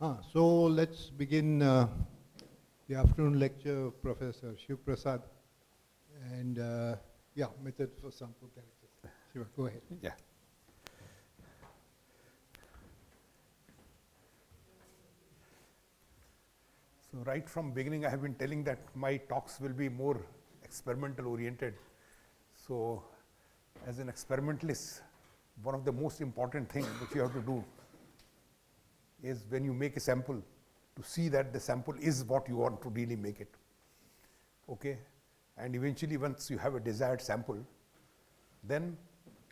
So let's begin the afternoon lecture of Professor Shiva Prasad, and method for sample characters. Shiva, go ahead. Yeah. So right from beginning, I have been telling that my talks will be more experimental oriented. So as an experimentalist, one of the most important things which you have to do is when you make a sample, to see that the sample is what you want to really make it. Okay? And eventually, once you have a desired sample, then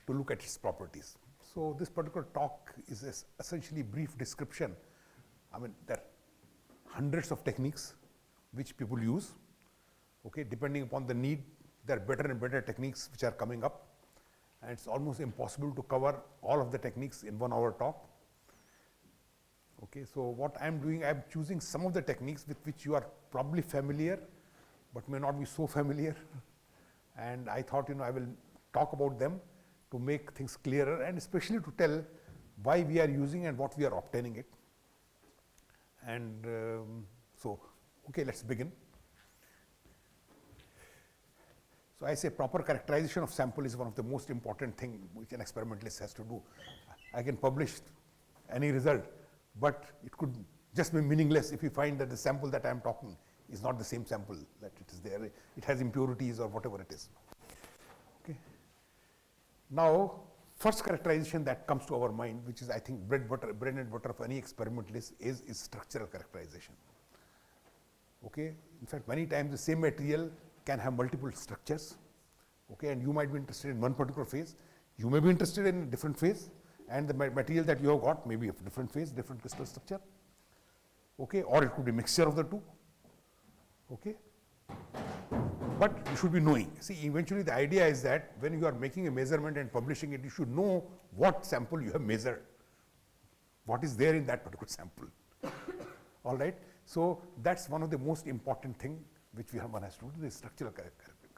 to look at its properties. So this particular talk is essentially brief description. I mean, there are hundreds of techniques which people use. Okay, depending upon the need, there are better and better techniques which are coming up. And it's almost impossible to cover all of the techniques in 1 hour talk. Okay, so what I'm doing, I'm choosing some of the techniques with which you are probably familiar, but may not be so familiar. And I thought, I will talk about them to make things clearer and especially to tell why we are using and what we are obtaining it. And okay, let's begin. So I say proper characterization of sample is one of the most important thing which an experimentalist has to do. I can publish any result, but it could just be meaningless if you find that the sample that I am talking is not the same sample that it is there. It has impurities or whatever it is. Okay. Now, first characterization that comes to our mind, which is I think bread and butter of any experimentalist is structural characterization. Okay. In fact, many times the same material can have multiple structures. Okay, and you might be interested in one particular phase. You may be interested in a different phase, and the material that you have got may be of different phase, different crystal structure. Okay, or it could be a mixture of the two. Okay, but you should be knowing. See, eventually the idea is that when you are making a measurement and publishing it, you should know what sample you have measured, what is there in that particular sample. All right, so that's one of the most important thing which one has to do, the structural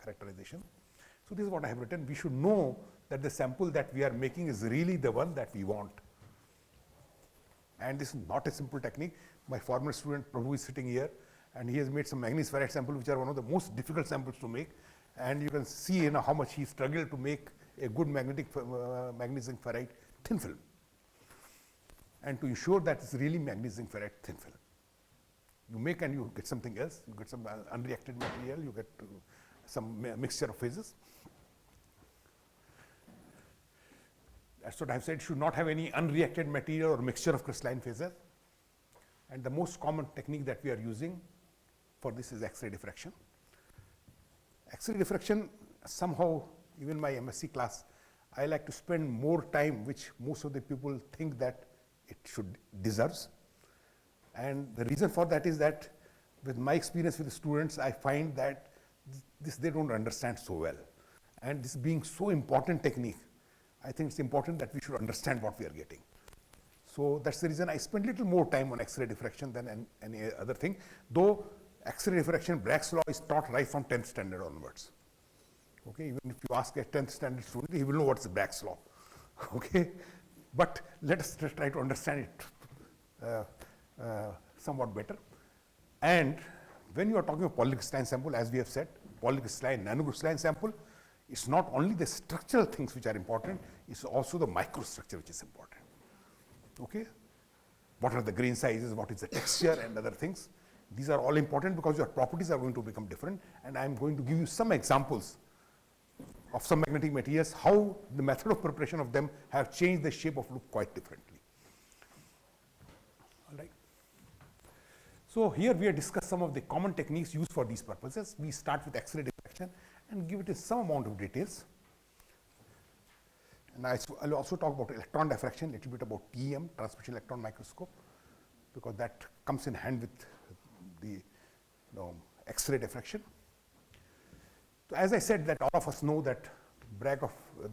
characterization. So this is what I have written. We should know that the sample that we are making is really the one that we want. And this is not a simple technique. My former student Prabhu is sitting here, and he has made some manganese ferrite sample, which are one of the most difficult samples to make. And you can see how much he struggled to make a good magnesium ferrite thin film. And to ensure that it's really magnesium ferrite thin film. You make and you get something else, you get some unreacted material, you get some mixture of phases. That's what I've said, should not have any unreacted material or mixture of crystalline phases. And the most common technique that we are using for this is X-ray diffraction. X-ray diffraction, somehow, even my MSc class, I like to spend more time, which most of the people think that it deserves. And the reason for that is that with my experience with the students, I find that this they don't understand so well. And this being so important technique, I think it's important that we should understand what we are getting. So that's the reason I spend a little more time on X-ray diffraction than any other thing. Though X-ray diffraction, Bragg's law is taught right from 10th standard onwards. Okay, even if you ask a 10th standard student, he will know what's the Bragg's law. Okay, but let us try to understand it somewhat better. And when you are talking of polycrystalline sample, as we have said, polycrystalline, nanocrystalline sample, it's not only the structural things which are important, it's also the microstructure which is important. Okay? What are the grain sizes, what is the texture and other things. These are all important because your properties are going to become different, and I'm going to give you some examples of some magnetic materials, how the method of preparation of them have changed the shape of look quite differently. All right. So here we have discussed some of the common techniques used for these purposes. We start with X-ray diffraction and give it some amount of details. And I'll also talk about electron diffraction, a little bit about TEM, transmission electron microscope, because that comes in hand with the X-ray diffraction. So as I said, that all of us know that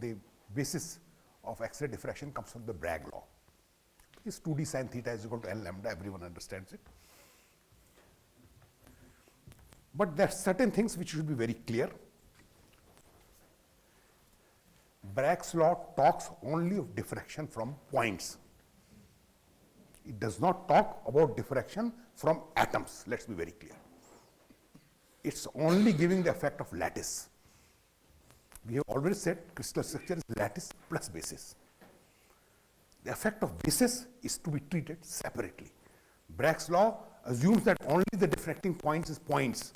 the basis of X-ray diffraction comes from the Bragg law. It's 2d sin theta is equal to L lambda, everyone understands it. But there are certain things which should be very clear. Bragg's law talks only of diffraction from points. It does not talk about diffraction from atoms. Let's be very clear. It's only giving the effect of lattice. We have already said crystal structure is lattice plus basis. The effect of basis is to be treated separately. Bragg's law assumes that only the diffracting points is points.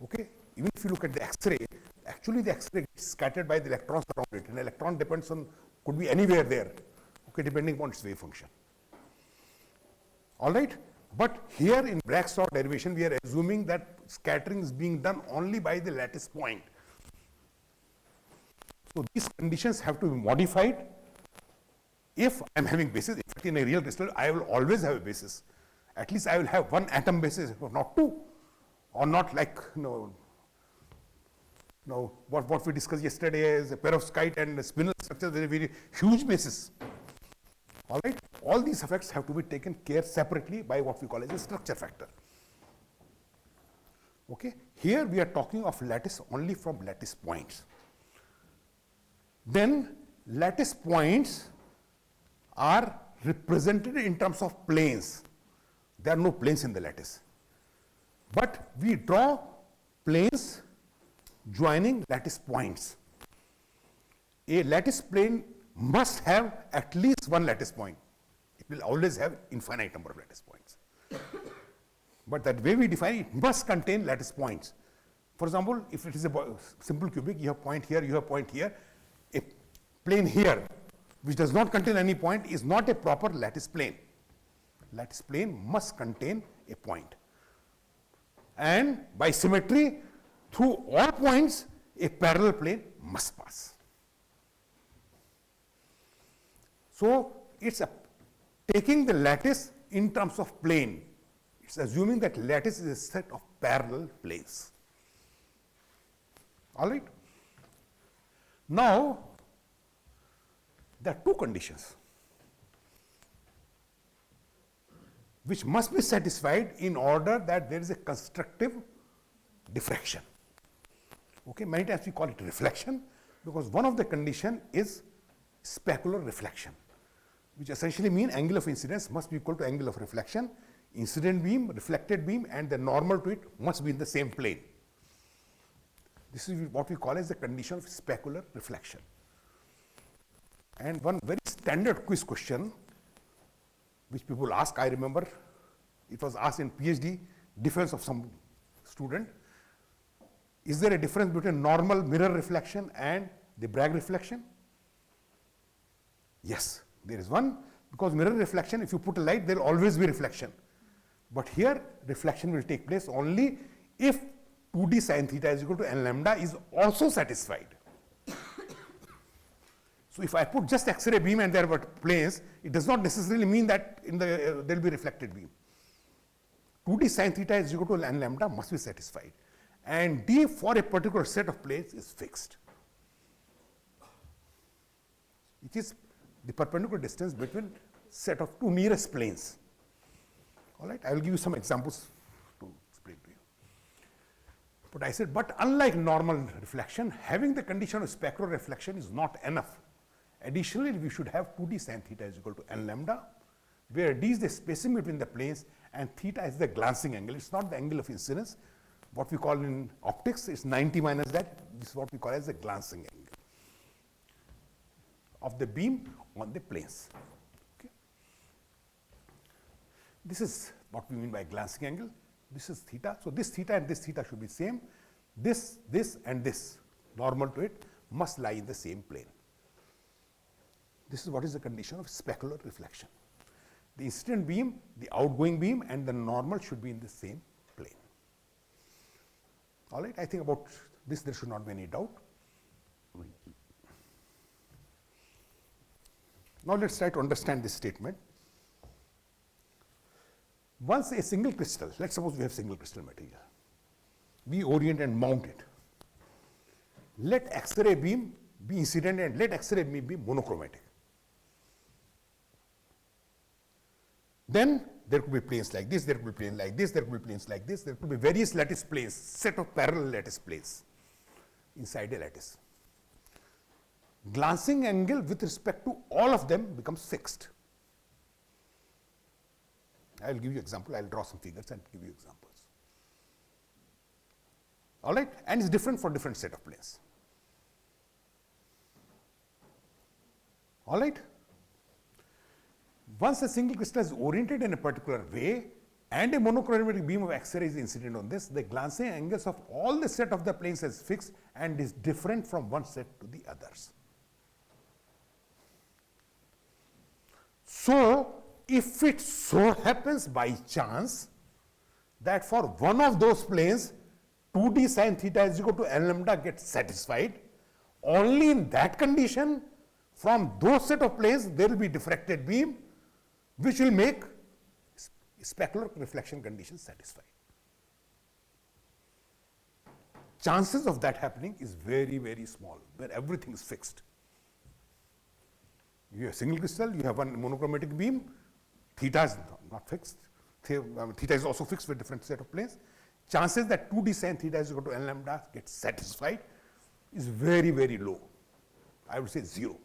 Okay? Even if you look at the X-ray, actually the X-ray is scattered by the electrons around it. An electron depends on, could be anywhere there, okay, depending upon its wave function. All right? But here in Bragg's law derivation, we are assuming that scattering is being done only by the lattice point. So these conditions have to be modified if I'm having basis. In fact, in a real crystal, I will always have a basis. At least I will have one atom basis, not two, or not like what we discussed yesterday is a perovskite and a spinel structure, there is a very huge basis. All right, all these effects have to be taken care separately by what we call as a structure factor. Okay, here we are talking of lattice only from lattice points. Then lattice points are represented in terms of planes. There are no planes in the lattice. But we draw planes joining lattice points. A lattice plane must have at least one lattice point. It will always have infinite number of lattice points. But that way we define it must contain lattice points. For example, if it is a simple cubic, you have point here, you have point here. A plane here, which does not contain any point, is not a proper lattice plane. Lattice plane must contain a point. And by symmetry, through all points, a parallel plane must pass. So it's taking the lattice in terms of plane. It's assuming that lattice is a set of parallel planes. All right? Now, there are two conditions which must be satisfied in order that there is a constructive diffraction. Okay, many times we call it reflection because one of the condition is specular reflection, which essentially means angle of incidence must be equal to angle of reflection. Incident beam, reflected beam, and the normal to it must be in the same plane. This is what we call as the condition of specular reflection. And one very standard quiz question which people ask, I remember it was asked in PhD defense of some student. Is there a difference between normal mirror reflection and the Bragg reflection? Yes, there is one, because mirror reflection, if you put a light, there will always be reflection. But here, reflection will take place only if 2d sin theta is equal to n lambda is also satisfied. So if I put just X-ray beam and there were planes, it does not necessarily mean that in the there will be reflected beam. 2d sin theta is equal to n lambda must be satisfied. And d for a particular set of planes is fixed. It is the perpendicular distance between set of two nearest planes. All right, I will give you some examples to explain to you. But I said, but unlike normal reflection, having the condition of specular reflection is not enough. Additionally, we should have 2d sin theta is equal to n lambda, where d is the spacing between the planes and theta is the glancing angle. It's not the angle of incidence. What we call in optics is 90 minus that. This is what we call as the glancing angle of the beam on the planes. Okay. This is what we mean by glancing angle. This is theta. So this theta and this theta should be same. This, and this, normal to it, must lie in the same plane. This is what is the condition of specular reflection. The incident beam, the outgoing beam, and the normal should be in the same plane. All right, I think about this there should not be any doubt. Now let's try to understand this statement. Once a single crystal, let's suppose we have single crystal material, we orient and mount it. Let X-ray beam be incident and let X-ray beam be monochromatic. Then there could be planes like this, there could be planes like this, there could be planes like this, there could be various lattice planes, set of parallel lattice planes inside a lattice. Glancing angle with respect to all of them becomes fixed. I'll give you example. I'll draw some figures and give you examples. All right, and it's different for different set of planes. All right. Once a single crystal is oriented in a particular way and a monochromatic beam of X-ray is incident on this, the glancing angles of all the set of the planes is fixed and is different from one set to the others. So, if it so happens by chance that for one of those planes 2d sin theta is equal to L lambda gets satisfied, only in that condition from those set of planes there will be diffracted beam which will make specular reflection conditions satisfied. Chances of that happening is very, very small, where everything is fixed. You have a single crystal, you have one monochromatic beam, theta is not fixed, theta is also fixed with different set of planes. Chances that 2d sin theta is equal to L lambda gets satisfied is very, very low. I would say 0.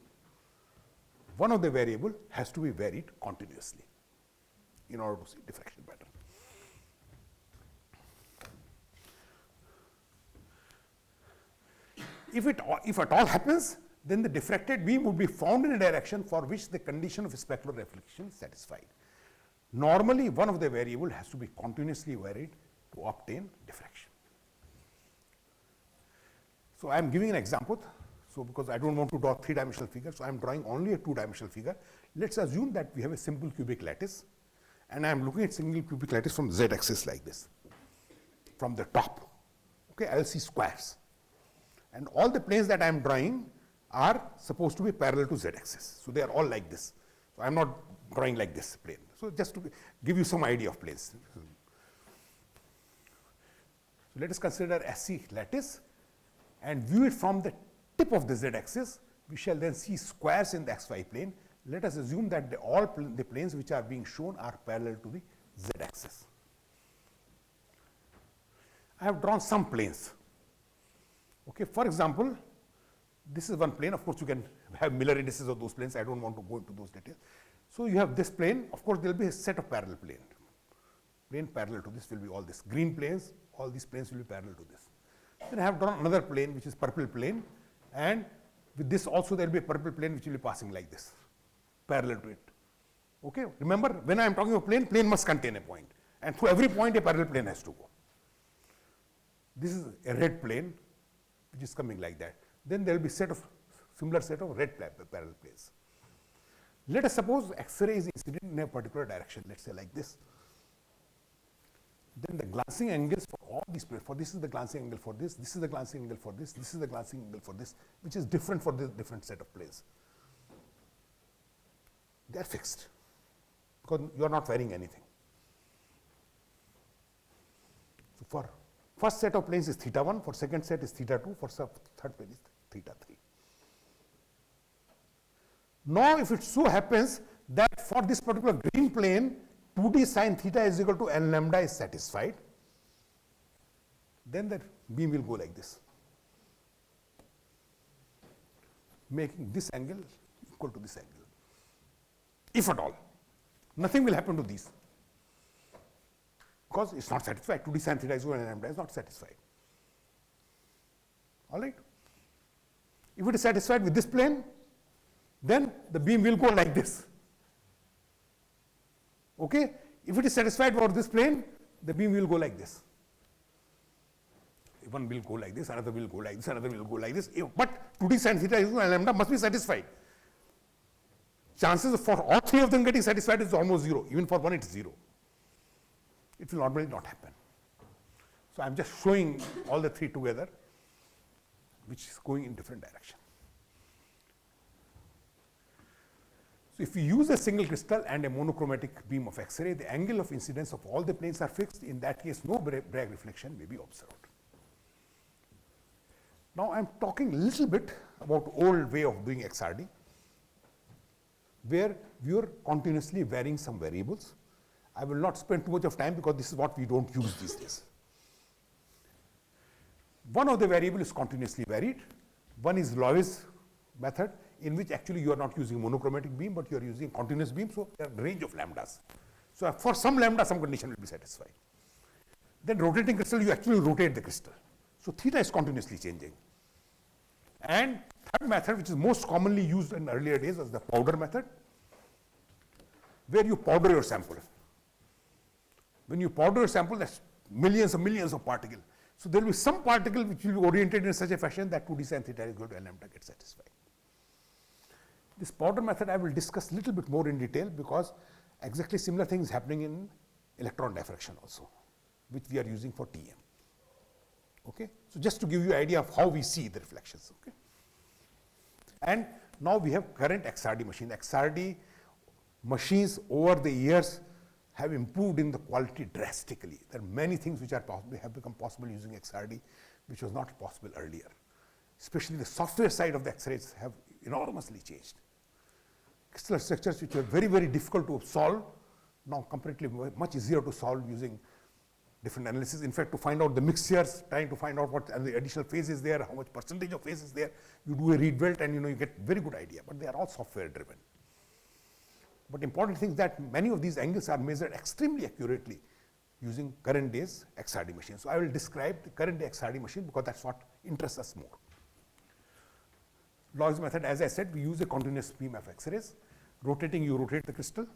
One of the variable has to be varied continuously in order to see diffraction pattern. If at all happens, then the diffracted beam would be found in a direction for which the condition of specular reflection is satisfied. Normally, one of the variable has to be continuously varied to obtain diffraction. So I am giving an example. So because I don't want to draw 3-dimensional figure, so I am drawing only a 2-dimensional figure. Let's assume that we have a simple cubic lattice, and I am looking at single cubic lattice from z-axis like this, from the top. Okay, I will see squares, and all the planes that I am drawing are supposed to be parallel to z-axis. So they are all like this. So I am not drawing like this plane. So just to give you some idea of planes. So let us consider SC lattice and view it from the tip of the z-axis. We shall then see squares in the xy plane. Let us assume that the planes which are being shown are parallel to the z-axis. I have drawn some planes. Okay, for example, this is one plane. Of course, you can have Miller indices of those planes. I don't want to go into those details. So you have this plane. Of course, there will be a set of parallel planes. Plane parallel to this will be all this. Green planes, all these planes will be parallel to this. Then I have drawn another plane, which is purple plane. And with this also there will be a purple plane which will be passing like this, parallel to it. Okay, remember when I am talking of plane, plane must contain a point. And through every point a parallel plane has to go. This is a red plane which is coming like that. Then there will be similar set of red parallel planes. Let us suppose X-ray is incident in a particular direction, let's say like this. Then the glancing angles for all these planes, for this is the glancing angle for this is the glancing angle for this is the glancing angle for this, which is different for the different set of planes. They are fixed because you are not varying anything. So for first set of planes is theta 1, for second set is theta 2, for third plane is theta 3. Now, if it so happens that for this particular green plane, 2d sin theta is equal to L lambda is satisfied, then the beam will go like this, making this angle equal to this angle. If at all, nothing will happen to these because it's not satisfied. 2d sin theta is equal to L lambda is not satisfied. All right. If it is satisfied with this plane, then the beam will go like this. Okay? If it is satisfied for this plane, the beam will go like this. One will go like this, another will go like this, another will go like this. But 2d sin theta is equal to lambda must be satisfied. Chances for all three of them getting satisfied is almost 0. Even for one, it is 0. It will normally not happen. So I am just showing all the three together, which is going in different direction. So if we use a single crystal and a monochromatic beam of X-ray, the angle of incidence of all the planes are fixed. In that case, no Bragg reflection may be observed. Now I am talking a little bit about old way of doing XRD, where we are continuously varying some variables. I will not spend too much of time because this is what we don't use these days. One of the variable is continuously varied. One is Loewy's method, in which actually you are not using monochromatic beam, but you are using continuous beam, so there are a range of lambdas. So for some lambda, some condition will be satisfied. Then rotating crystal, you actually rotate the crystal. So theta is continuously changing. And third method, which is most commonly used in earlier days, was the powder method, where you powder your sample. When you powder your sample, that's millions and millions of particles. So there will be some particle which will be oriented in such a fashion that 2d sin theta is equal to L lambda gets satisfied. This powder method I will discuss a little bit more in detail, because exactly similar things happening in electron diffraction also, which we are using for TM. Okay? So just to give you an idea of how we see the reflections. Okay? And now we have current XRD machine. XRD machines over the years have improved in the quality drastically. There are many things which are possible, have become possible using XRD, which was not possible earlier. Especially the software side of the X-rays have enormously changed. Crystal structures which were very, very difficult to solve, now comparatively much easier to solve using different analysis. In fact, to find out the mixtures, trying to find out what the additional phase is there, how much percentage of phase is there, you do a read welt and you get very good idea, but they are all software driven. But important thing is that many of these angles are measured extremely accurately using current day's XRD machine. So I will describe the current day XRD machine because that's what interests us more. Logs method, as I said, we use a continuous beam of X-rays. Rotating, you rotate the crystal.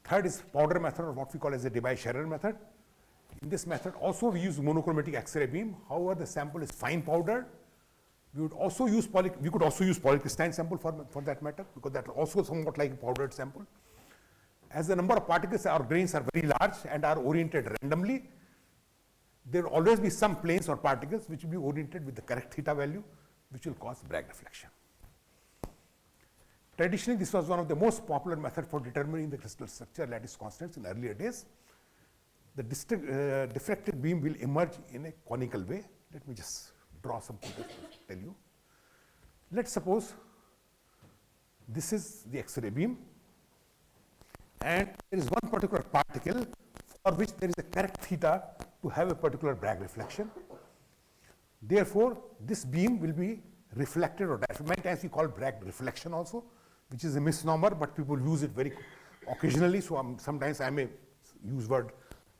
Third is powder method, or what we call as a Debye-Scherrer method. In this method, also we use monochromatic X-ray beam. However, the sample is fine powdered. We could also use polycrystalline sample for that matter, because that is also somewhat like a powdered sample. As the number of particles or grains are very large and are oriented randomly, there will always be some planes or particles which will be oriented with the correct theta value, which will cause Bragg reflection. Traditionally, this was one of the most popular methods for determining the crystal structure lattice constants in earlier days. The diffracted beam will emerge in a conical way. Let me just draw some pictures to tell you. Let's suppose this is the X-ray beam, and there is one particular particle for which there is a correct theta to have a particular Bragg reflection. Therefore, this beam will be reflected or diffracted. Many times we call Bragg reflection also, which is a misnomer, but people use it very occasionally. So sometimes I may use word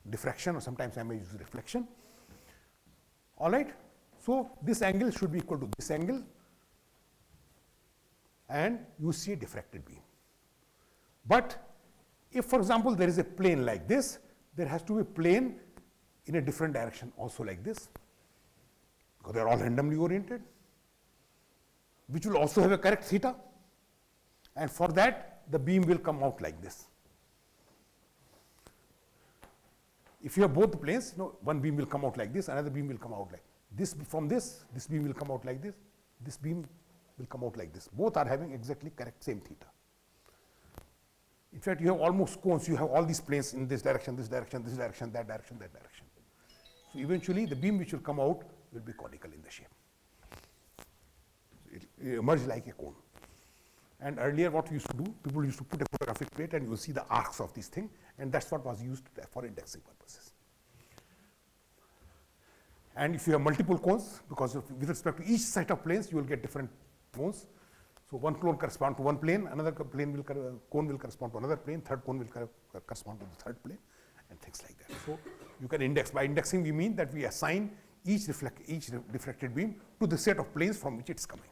diffraction, or sometimes I may use reflection. All right. So this angle should be equal to this angle, and you see a diffracted beam. But if, for example, there is a plane like this, there has to be a plane in a different direction also like this, because they are all randomly oriented, which will also have a correct theta. And for that, the beam will come out like this. If you have both the planes, one beam will come out like this, another beam will come out like this. From this beam will come out like this beam will come out like this. Both are having exactly correct same theta. In fact, you have almost cones. You have all these planes in this direction, this direction, this direction, that direction, that direction. So eventually, the beam which will come out will be conical in the shape. It will emerge like a cone. And earlier, what we used to do, people used to put a photographic plate and you will see the arcs of this thing, and that's what was used for indexing purposes. And if you have multiple cones, because with respect to each set of planes, you will get different cones. So one cone corresponds to one plane, another cone will correspond to another plane, third cone will correspond to the third plane, and things like that. So you can index. By indexing, we mean that we assign each diffracted beam to the set of planes from which it's coming.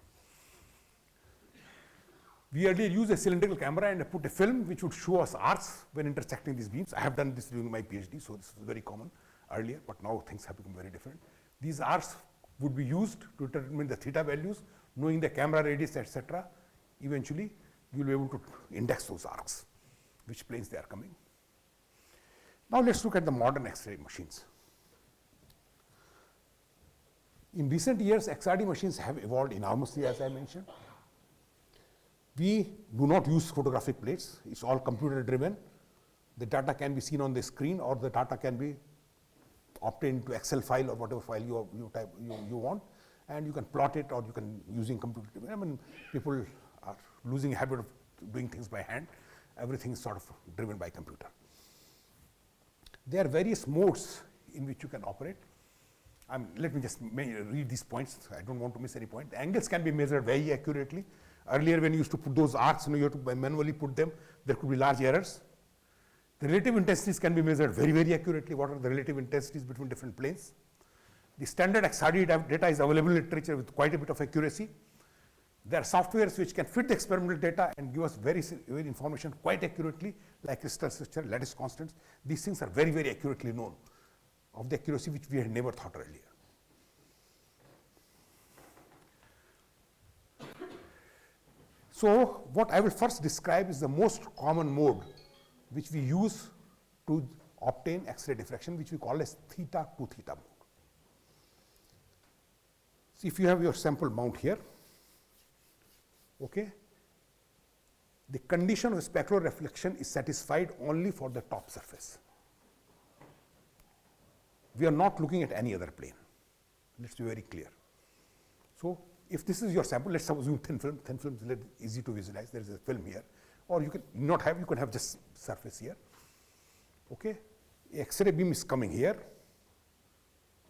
We earlier used a cylindrical camera and put a film which would show us arcs when intersecting these beams. I have done this during my PhD, so this was very common earlier, but now things have become very different. These arcs would be used to determine the theta values, knowing the camera radius, etc. Eventually, you will be able to index those arcs, which planes they are coming. Now let's look at the modern X-ray machines. In recent years, XRD machines have evolved enormously, as I mentioned. We do not use photographic plates. It's all computer driven. The data can be seen on the screen, or the data can be obtained to Excel file or whatever file you want, and you can plot it, or you can using computer. I mean, people are losing a habit of doing things by hand. Everything is sort of driven by computer. There are various modes in which you can operate. Let me just read these points. I don't want to miss any point. The angles can be measured very accurately. Earlier, when you used to put those arcs, you had to manually put them. There could be large errors. The relative intensities can be measured very, very accurately. What are the relative intensities between different planes? The standard XRD data is available in literature with quite a bit of accuracy. There are softwares which can fit the experimental data and give us very information quite accurately, like crystal structure, lattice constants. These things are very, very accurately known, of the accuracy which we had never thought earlier. So what I will first describe is the most common mode which we use to obtain X-ray diffraction, which we call as theta to theta mode. See, if you have your sample mount here, okay, the condition of specular reflection is satisfied only for the top surface. We are not looking at any other plane. Let's be very clear. So if this is your sample, let's assume thin film. Thin film is easy to visualize. There is a film here, or you can not have. You can have just surface here. Okay, X-ray beam is coming here.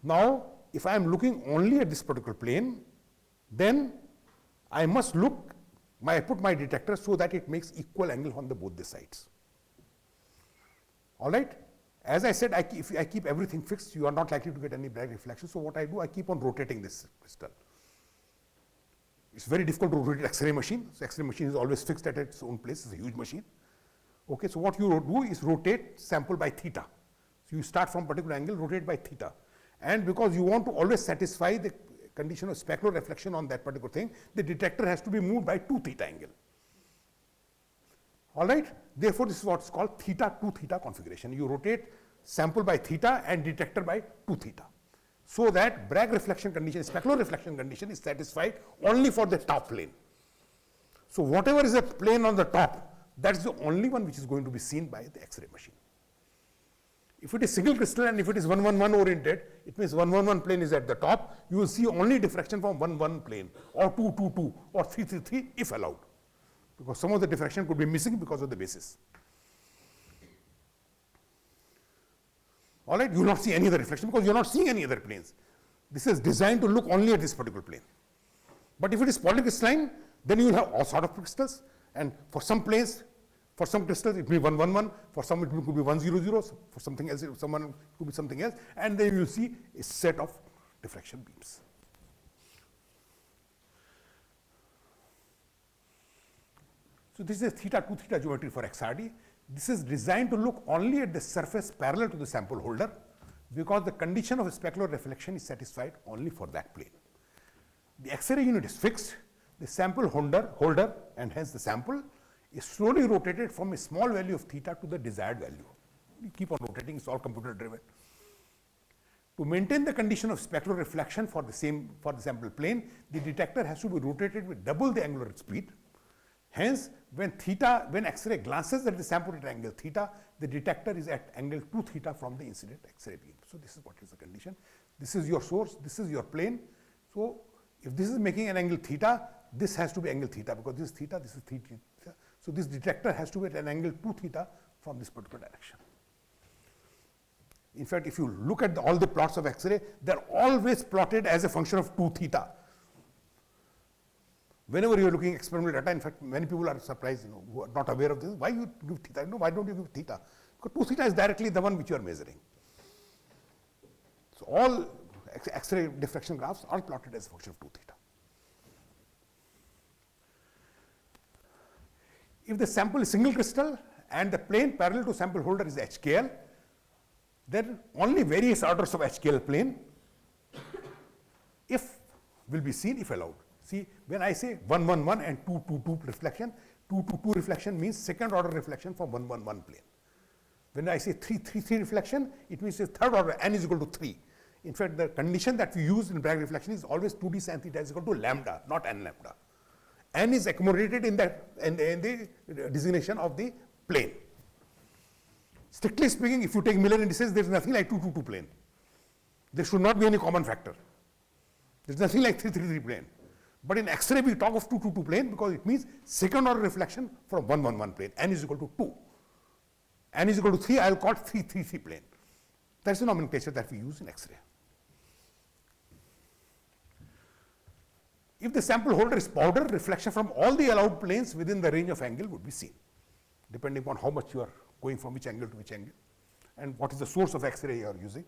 Now, if I am looking only at this particular plane, then I must look. I put my detector so that it makes equal angle on both the sides. All right. As I said, if I keep everything fixed, you are not likely to get any Bragg reflection. So what I do, I keep on rotating this crystal. It's very difficult to rotate X-ray machine. So X-ray machine is always fixed at its own place. It's a huge machine. Okay, so what you do is rotate sample by theta. So you start from particular angle, rotate by theta. And because you want to always satisfy the condition of specular reflection on that particular thing, the detector has to be moved by 2 theta angle. All right. Therefore, this is what's called theta to theta configuration. You rotate sample by theta and detector by 2 theta, so that Bragg reflection condition, specular reflection condition is satisfied only for the top plane. So whatever is a plane on the top, that's the only one which is going to be seen by the X-ray machine. If it is single crystal and if it is 111 oriented, it means 111 plane is at the top. You will see only diffraction from 11 plane, or 222, or 333 if allowed, because some of the diffraction could be missing because of the basis. All right, you will not see any other reflection because you are not seeing any other planes. This is designed to look only at this particular plane. But if it is polycrystalline, then you will have all sort of crystals, and for some planes, for some crystals it may be 111, for some it could be 100, for something else it could be something else, and then you will see a set of diffraction beams. So this is theta to theta geometry for XRD. This is designed to look only at the surface parallel to the sample holder, because the condition of specular reflection is satisfied only for that plane. The X-ray unit is fixed. The sample holder and hence the sample is slowly rotated from a small value of theta to the desired value. You keep on rotating, it's all computer driven. To maintain the condition of specular reflection for the sample plane, the detector has to be rotated with double the angular speed. Hence, when X-ray glances at the sample at angle theta, the detector is at angle 2 theta from the incident X-ray beam. So this is what is the condition. This is your source, this is your plane. So if this is making an angle theta, this has to be angle theta, because this is theta, this is theta. So this detector has to be at an angle 2 theta from this particular direction. In fact, if you look at all the plots of X-ray, they're always plotted as a function of 2 theta. Whenever you are looking at experimental data, in fact, many people are surprised, who are not aware of this. Why you give theta? No, why don't you give theta? Because 2 theta is directly the one which you are measuring. So all X-ray diffraction graphs are plotted as a function of 2 theta. If the sample is single crystal and the plane parallel to sample holder is HKL, then only various orders of HKL plane will be seen if allowed. See, when I say 111 and 222 reflection, 222 reflection means second order reflection from 111 plane. When I say 333 reflection, it means a third order, n is equal to 3. In fact, the condition that we use in Bragg reflection is always 2d sin theta is equal to lambda, not n lambda. N is accommodated in the designation of the plane. Strictly speaking, if you take Miller indices, there is nothing like 222 plane. There should not be any common factor. There is nothing like 333 plane. But in X-ray, we talk of 222 plane because it means second order reflection from 111 plane. N is equal to 2. N is equal to 3, I will call it 333 plane. That's the nomenclature that we use in X-ray. If the sample holder is powder, reflection from all the allowed planes within the range of angle would be seen, depending on how much you are going from which angle to which angle, and what is the source of X-ray you are using.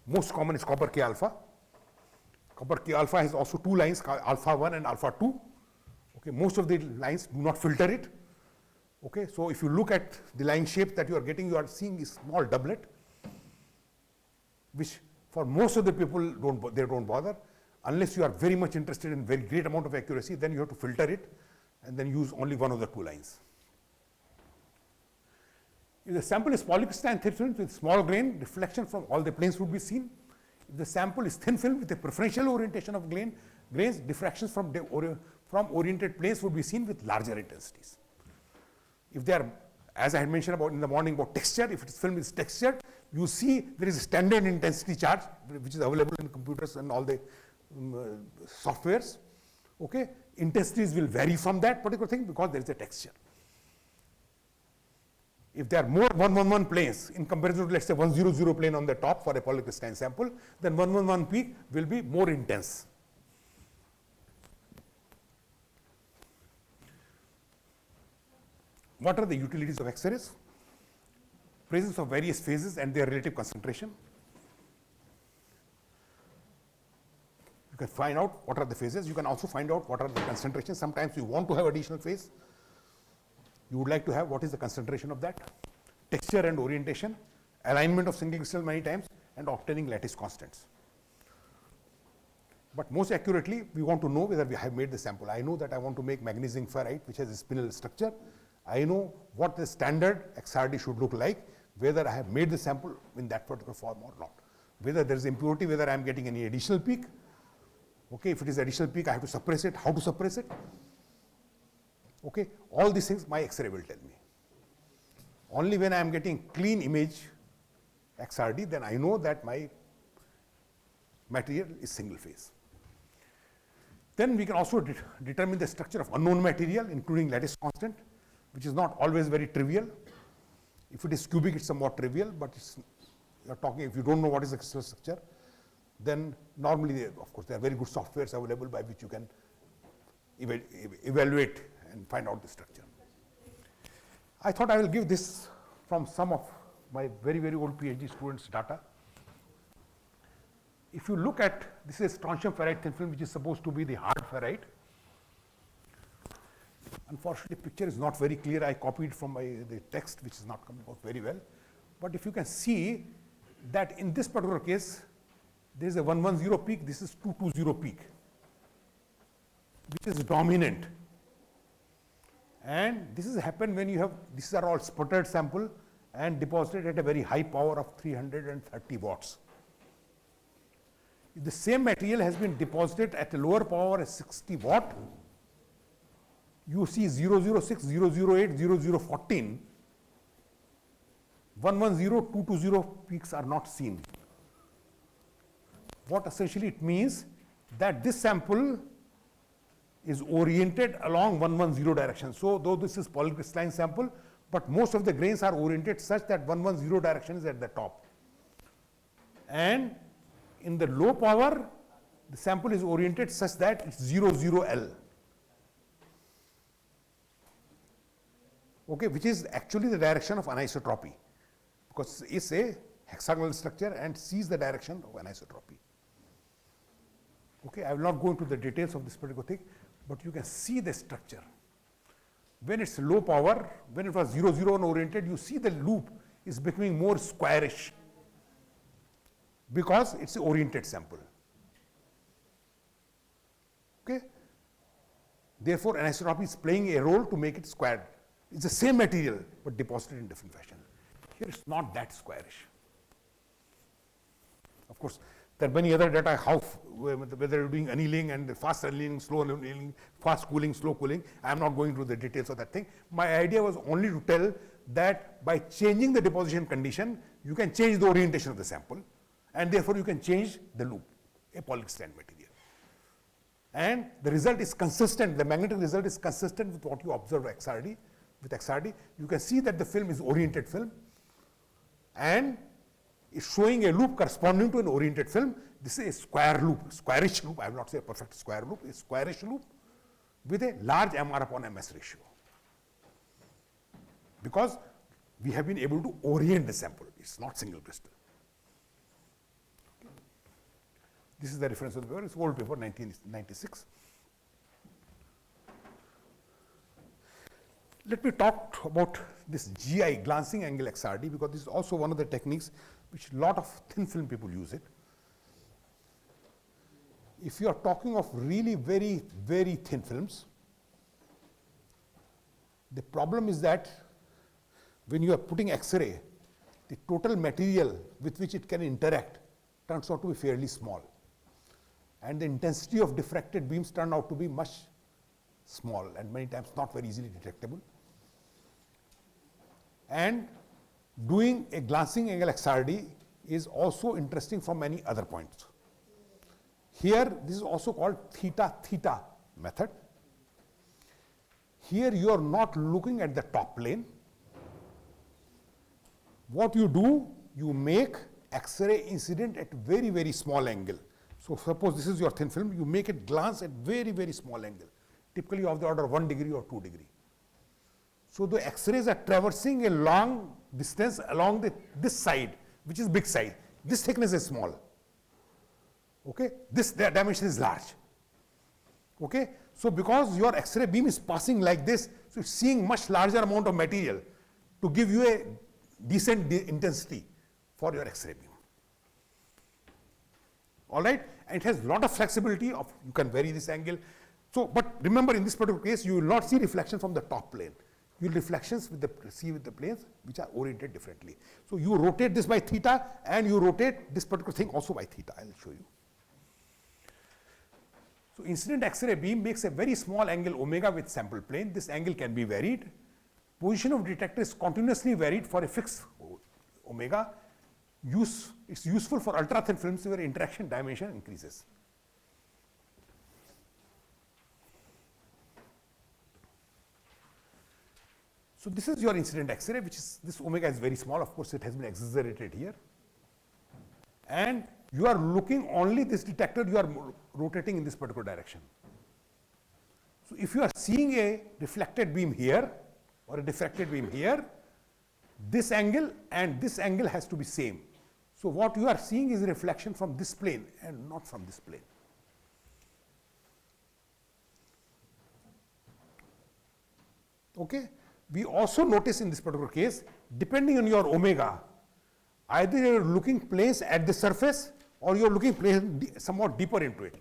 Most common is copper K alpha. Copper K alpha has also two lines, alpha 1 and alpha 2. Okay, most of the lines do not filter it. Okay, so if you look at the line shape that you are getting, you are seeing a small doublet, which for most of the people they don't bother. Unless you are very much interested in very great amount of accuracy, then you have to filter it and then use only one of the two lines. If the sample is polycrystalline thin film with small grain, reflection from all the planes would be seen. If the sample is thin film with a preferential orientation of grains, diffractions from oriented planes would be seen with larger intensities. If they are, as I had mentioned about in the morning about texture, if its film is textured, you see there is a standard intensity charge which is available in computers and all the softwares. Okay, intensities will vary from that particular thing because there is a texture. If there are more 111 planes in comparison to, let's say, 100 plane on the top for a polycrystalline sample, then 111 peak will be more intense. What are the utilities of X-rays? Presence of various phases and their relative concentration. You can find out what are the phases. You can also find out what are the concentrations. Sometimes you want to have additional phase. You would like to have what is the concentration of that. Texture and orientation, alignment of single crystal many times, and obtaining lattice constants. But most accurately, we want to know whether we have made the sample. I know that I want to make magnesium ferrite, which has a spinel structure. I know what the standard XRD should look like, whether I have made the sample in that particular form or not. Whether there is impurity, whether I am getting any additional peak. Okay, if it is additional peak, I have to suppress it. How to suppress it? Okay, all these things my X-ray will tell me. Only when I am getting clean image XRD, then I know that my material is single phase. Then we can also determine the structure of unknown material, including lattice constant, which is not always very trivial. If it is cubic, it's somewhat trivial, but you're talking, if you don't know what is the crystal structure, then normally, of course, there are very good softwares available by which you can evaluate and find out the structure. I thought I will give this from some of my very, very old PhD students' data. If you look at, this is strontium ferrite thin film, which is supposed to be the hard ferrite. Unfortunately, the picture is not very clear. I copied from the text, which is not coming out very well. But if you can see that in this particular case, there is a 110 peak, this is 220 peak, which is dominant. And this has happened when you have, these are all sputtered sample and deposited at a very high power of 330 watts. If the same material has been deposited at a lower power as 60 watt, you see 006, 008, 0014, 110, 220 peaks are not seen. What essentially it means that this sample is oriented along 110 direction. So though this is polycrystalline sample, but most of the grains are oriented such that 110 direction is at the top. And in the low power, the sample is oriented such that it's 00L. Okay, which is actually the direction of anisotropy, because it's a hexagonal structure and sees the direction of anisotropy. Okay, I will not go into the details of this particular thing, but you can see the structure. When it's low power, when it was 001 oriented, you see the loop is becoming more squarish because it's an oriented sample. Okay? Therefore, anisotropy is playing a role to make it squared. It's the same material, but deposited in different fashion. Here it's not that squarish. Of course, there are many other data, how, whether you're doing annealing and fast annealing, slow annealing, fast cooling, slow cooling. I'm not going through the details of that thing. My idea was only to tell that by changing the deposition condition, you can change the orientation of the sample, and therefore you can change the loop, a polycrystalline material. And the result is consistent, the magnetic result is consistent with what you observe XRD. With XRD, you can see that the film is oriented film, and is showing a loop corresponding to an oriented film. This is a square loop, squarish loop. I will not say a perfect square loop, a squarish loop with a large MR upon MS ratio. Because we have been able to orient the sample. It's not single crystal. This is the reference of the paper. It's old paper, 1996. Let me talk about this GI, glancing angle XRD, because this is also one of the techniques which a lot of thin film people use it. If you are talking of really very, very thin films, the problem is that when you are putting X-ray, the total material with which it can interact turns out to be fairly small. And the intensity of diffracted beams turn out to be much small and many times not very easily detectable. And doing a glancing angle XRD is also interesting from many other points. Here, this is also called theta-theta method. Here, you are not looking at the top plane. What you do, you make X-ray incident at very, very small angle. So suppose this is your thin film, you make it glance at very, very small angle, typically of the order of 1 degree or 2 degree. So the X-rays are traversing a long distance along this side, which is big side. This thickness is small. Okay, this dimension is large. Okay, so because your X-ray beam is passing like this, so it's seeing much larger amount of material to give you a decent intensity for your X-ray beam. All right, and it has a lot of flexibility of, you can vary this angle. So, but remember in this particular case, you will not see reflection from the top plane. You will reflections with the planes which are oriented differently. So you rotate this by theta and you rotate this particular thing also by theta. I will show you. So incident X-ray beam makes a very small angle omega with sample plane. This angle can be varied. Position of detector is continuously varied for a fixed omega. It's useful for ultra thin films where interaction dimension increases. So this is your incident X-ray, which is, this omega is very small. Of course, it has been exaggerated here. And you are looking only this detector, you are rotating in this particular direction. So if you are seeing a reflected beam here or a diffracted beam here, this angle and this angle has to be same. So what you are seeing is a reflection from this plane and not from this plane. Okay. We also notice in this particular case, depending on your omega, either you are looking planes at the surface or you are looking planes somewhat deeper into it.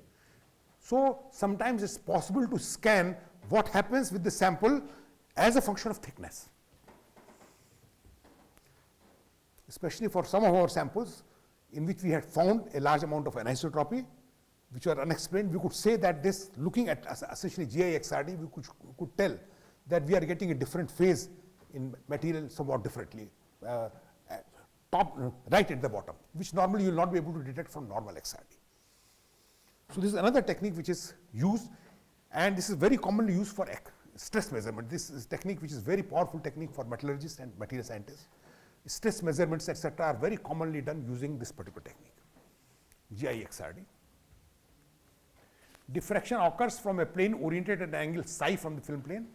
So sometimes it's possible to scan what happens with the sample as a function of thickness. Especially for some of our samples in which we had found a large amount of anisotropy, which were unexplained, we could say that this, looking at essentially GI XRD, we could tell that we are getting a different phase in material somewhat differently, right at the bottom, which normally you will not be able to detect from normal XRD. So this is another technique which is used, and this is very commonly used for stress measurement. This is a technique which is very powerful technique for metallurgists and material scientists. Stress measurements, etc., are very commonly done using this particular technique, GI XRD. Diffraction occurs from a plane oriented at an angle psi from the film plane.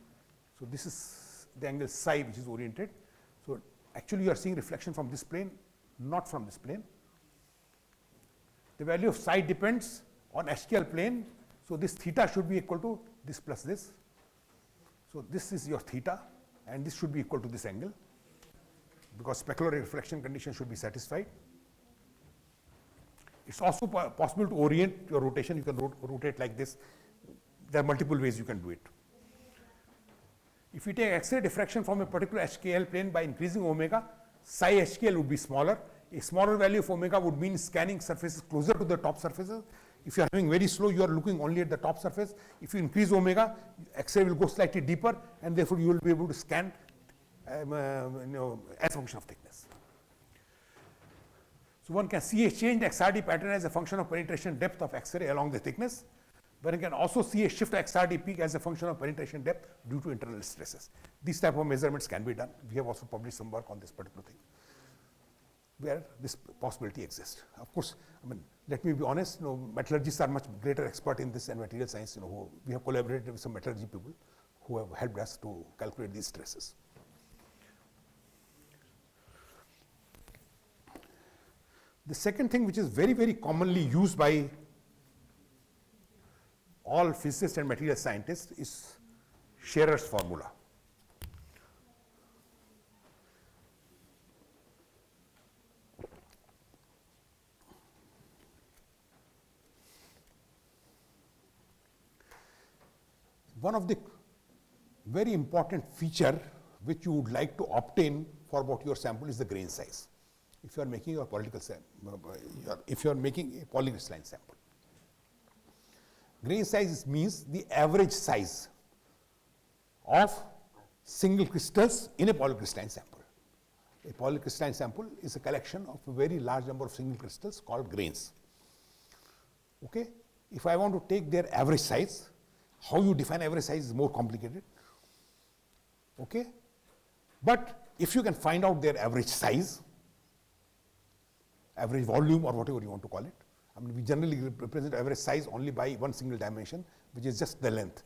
So this is the angle psi which is oriented. So actually you are seeing reflection from this plane, not from this plane. The value of psi depends on HKL plane. So this theta should be equal to this plus this. So this is your theta, and this should be equal to this angle, because specular reflection condition should be satisfied. It's also possible to orient your rotation. You can rotate like this. There are multiple ways you can do it. If you take X-ray diffraction from a particular HKL plane by increasing omega, psi HKL would be smaller. A smaller value of omega would mean scanning surfaces closer to the top surfaces. If you are having very slow, you are looking only at the top surface. If you increase omega, X-ray will go slightly deeper, and therefore you will be able to scan as a function of thickness. So one can see a changed XRD pattern as a function of penetration depth of X-ray along the thickness. But you can also see a shift XRD peak as a function of penetration depth due to internal stresses. These type of measurements can be done. We have also published some work on this particular thing, where this possibility exists. Of course, I mean, let me be honest, metallurgists are much greater expert in this and material science. We have collaborated with some metallurgy people who have helped us to calculate these stresses. The second thing which is very, very commonly used by all physicists and material scientists is Scherer's formula. One of the very important feature which you would like to obtain for about your sample is the grain size. If you are making your if you are making a polycrystalline sample, grain size means the average size of single crystals in a polycrystalline sample. A polycrystalline sample is a collection of a very large number of single crystals called grains. Okay? If I want to take their average size, how you define average size is more complicated. Okay? But if you can find out their average size, average volume or whatever you want to call it, I mean, we generally represent average size only by one single dimension, which is just the length.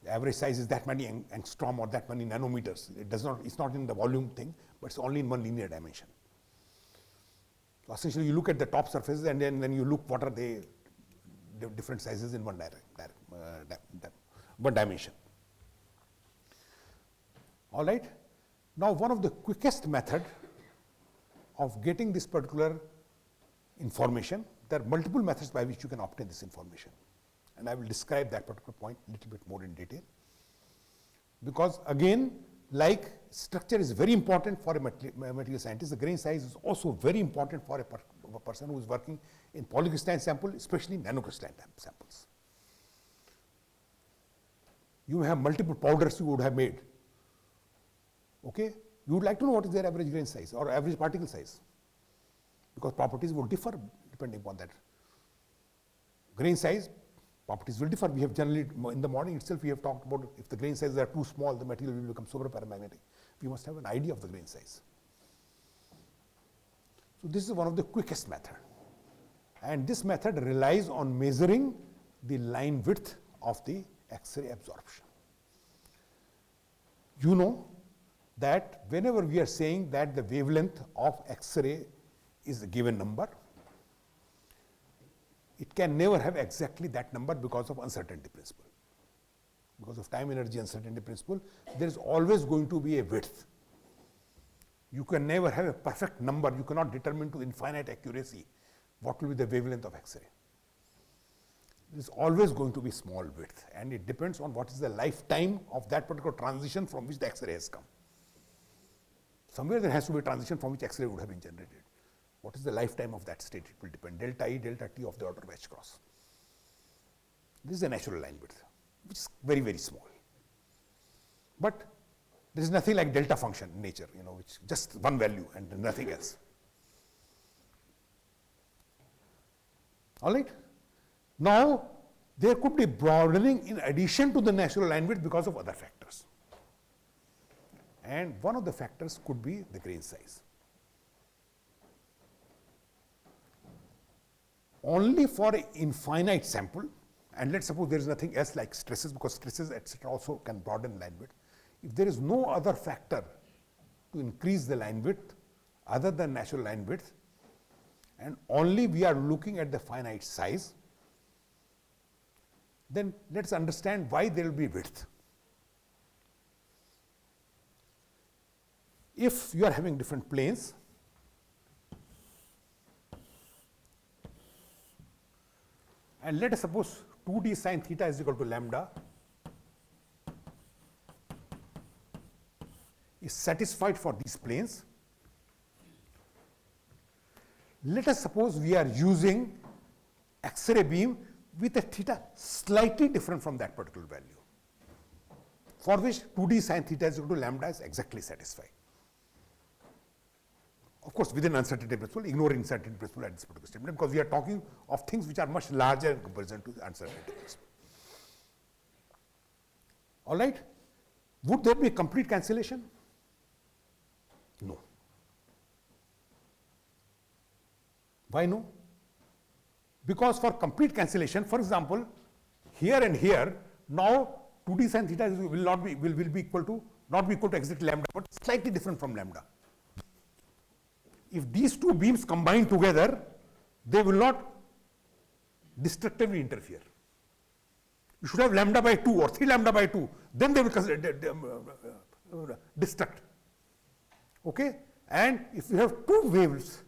The average size is that many angstrom or that many nanometers. It's not in the volume thing, but it's only in one linear dimension. So essentially, you look at the top surfaces and then you look what are the different sizes in one dimension. All right. Now, one of the quickest method of getting this particular information, there are multiple methods by which you can obtain this information. And I will describe that particular point a little bit more in detail. Because again, like structure is very important for a material scientist, the grain size is also very important for a person who is working in polycrystalline sample, especially nanocrystalline samples. You have multiple powders you would have made. Okay? You would like to know what is their average grain size or average particle size, because properties would differ depending upon that. Grain size, properties will differ. We have generally, in the morning itself, we have talked about if the grain sizes are too small, the material will become superparamagnetic. We must have an idea of the grain size. So this is one of the quickest method. And this method relies on measuring the line width of the X-ray absorption. You know that whenever we are saying that the wavelength of X-ray is a given number, it can never have exactly that number because of uncertainty principle. Because of time energy uncertainty principle, there is always going to be a width. You can never have a perfect number. You cannot determine to infinite accuracy what will be the wavelength of X-ray. There is always going to be small width, and it depends on what is the lifetime of that particular transition from which the X-ray has come. Somewhere there has to be a transition from which X-ray would have been generated. What is the lifetime of that state? It will depend. Delta E, delta T of the order of H cross. This is the natural line width, which is very, very small. But there is nothing like delta function in nature, which just one value and nothing else. All right? Now, there could be broadening in addition to the natural line width because of other factors. And one of the factors could be the grain size. Only for an infinite sample, and let's suppose there is nothing else like stresses, because stresses etc. also can broaden line width. If there is no other factor to increase the line width other than natural line width, and only we are looking at the finite size, then let's understand why there will be width. If you are having different planes, and let us suppose 2d sine theta is equal to lambda is satisfied for these planes. Let us suppose we are using X-ray beam with a theta slightly different from that particular value, for which 2d sine theta is equal to lambda is exactly satisfied. Of course, within uncertainty principle, ignoring uncertainty principle at this particular statement, because we are talking of things which are much larger in comparison to the uncertainty principle. All right? Would there be a complete cancellation? No. Why no? Because for complete cancellation, for example, here and here, now 2d sine theta will be equal to, not be equal to exactly lambda, but slightly different from lambda. if these two beams combine together, they will not destructively interfere. You should have lambda by 2 or 3 lambda by 2, then they will destruct. Okay? And if you have two waves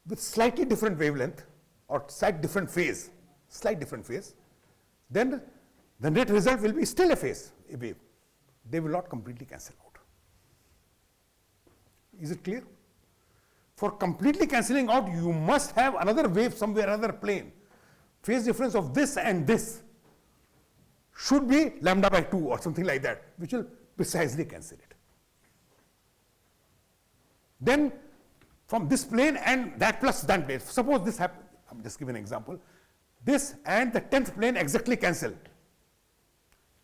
with slightly different wavelength or slight different phase, then the net result will be still a wave. They will not completely cancel out. Is it clear? For completely cancelling out, you must have another wave somewhere, another plane. Phase difference of this and this should be lambda by 2 or something like that, which will precisely cancel it. Then from this plane and that plus that plane, suppose this happens, I'm just giving an example, this and the 10th plane exactly cancel.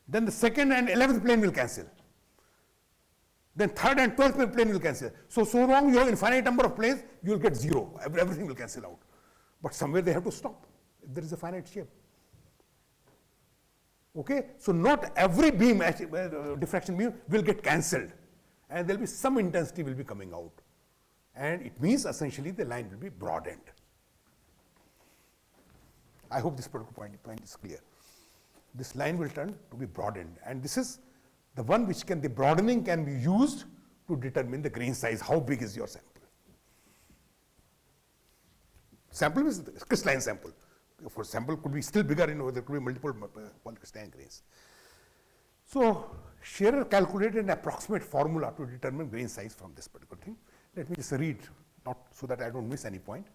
Then the 2nd and 11th plane will cancel. Then 3rd and 12th plane will cancel. So long you have infinite number of planes, you will get 0. Everything will cancel out. But somewhere they have to stop if there is a finite shape. Okay? So not every beam, diffraction beam will get cancelled. And there will be some intensity will be coming out. And it means essentially the line will be broadened. I hope this particular point is clear. This line will turn to be broadened. And this is the one which the broadening can be used to determine the grain size. How big is your sample? Sample is the crystalline sample. Of course, sample could be still bigger, there could be multiple polycrystalline grains. So Scherer calculated an approximate formula to determine grain size from this particular thing. Let me just read, not so that I don't miss any point.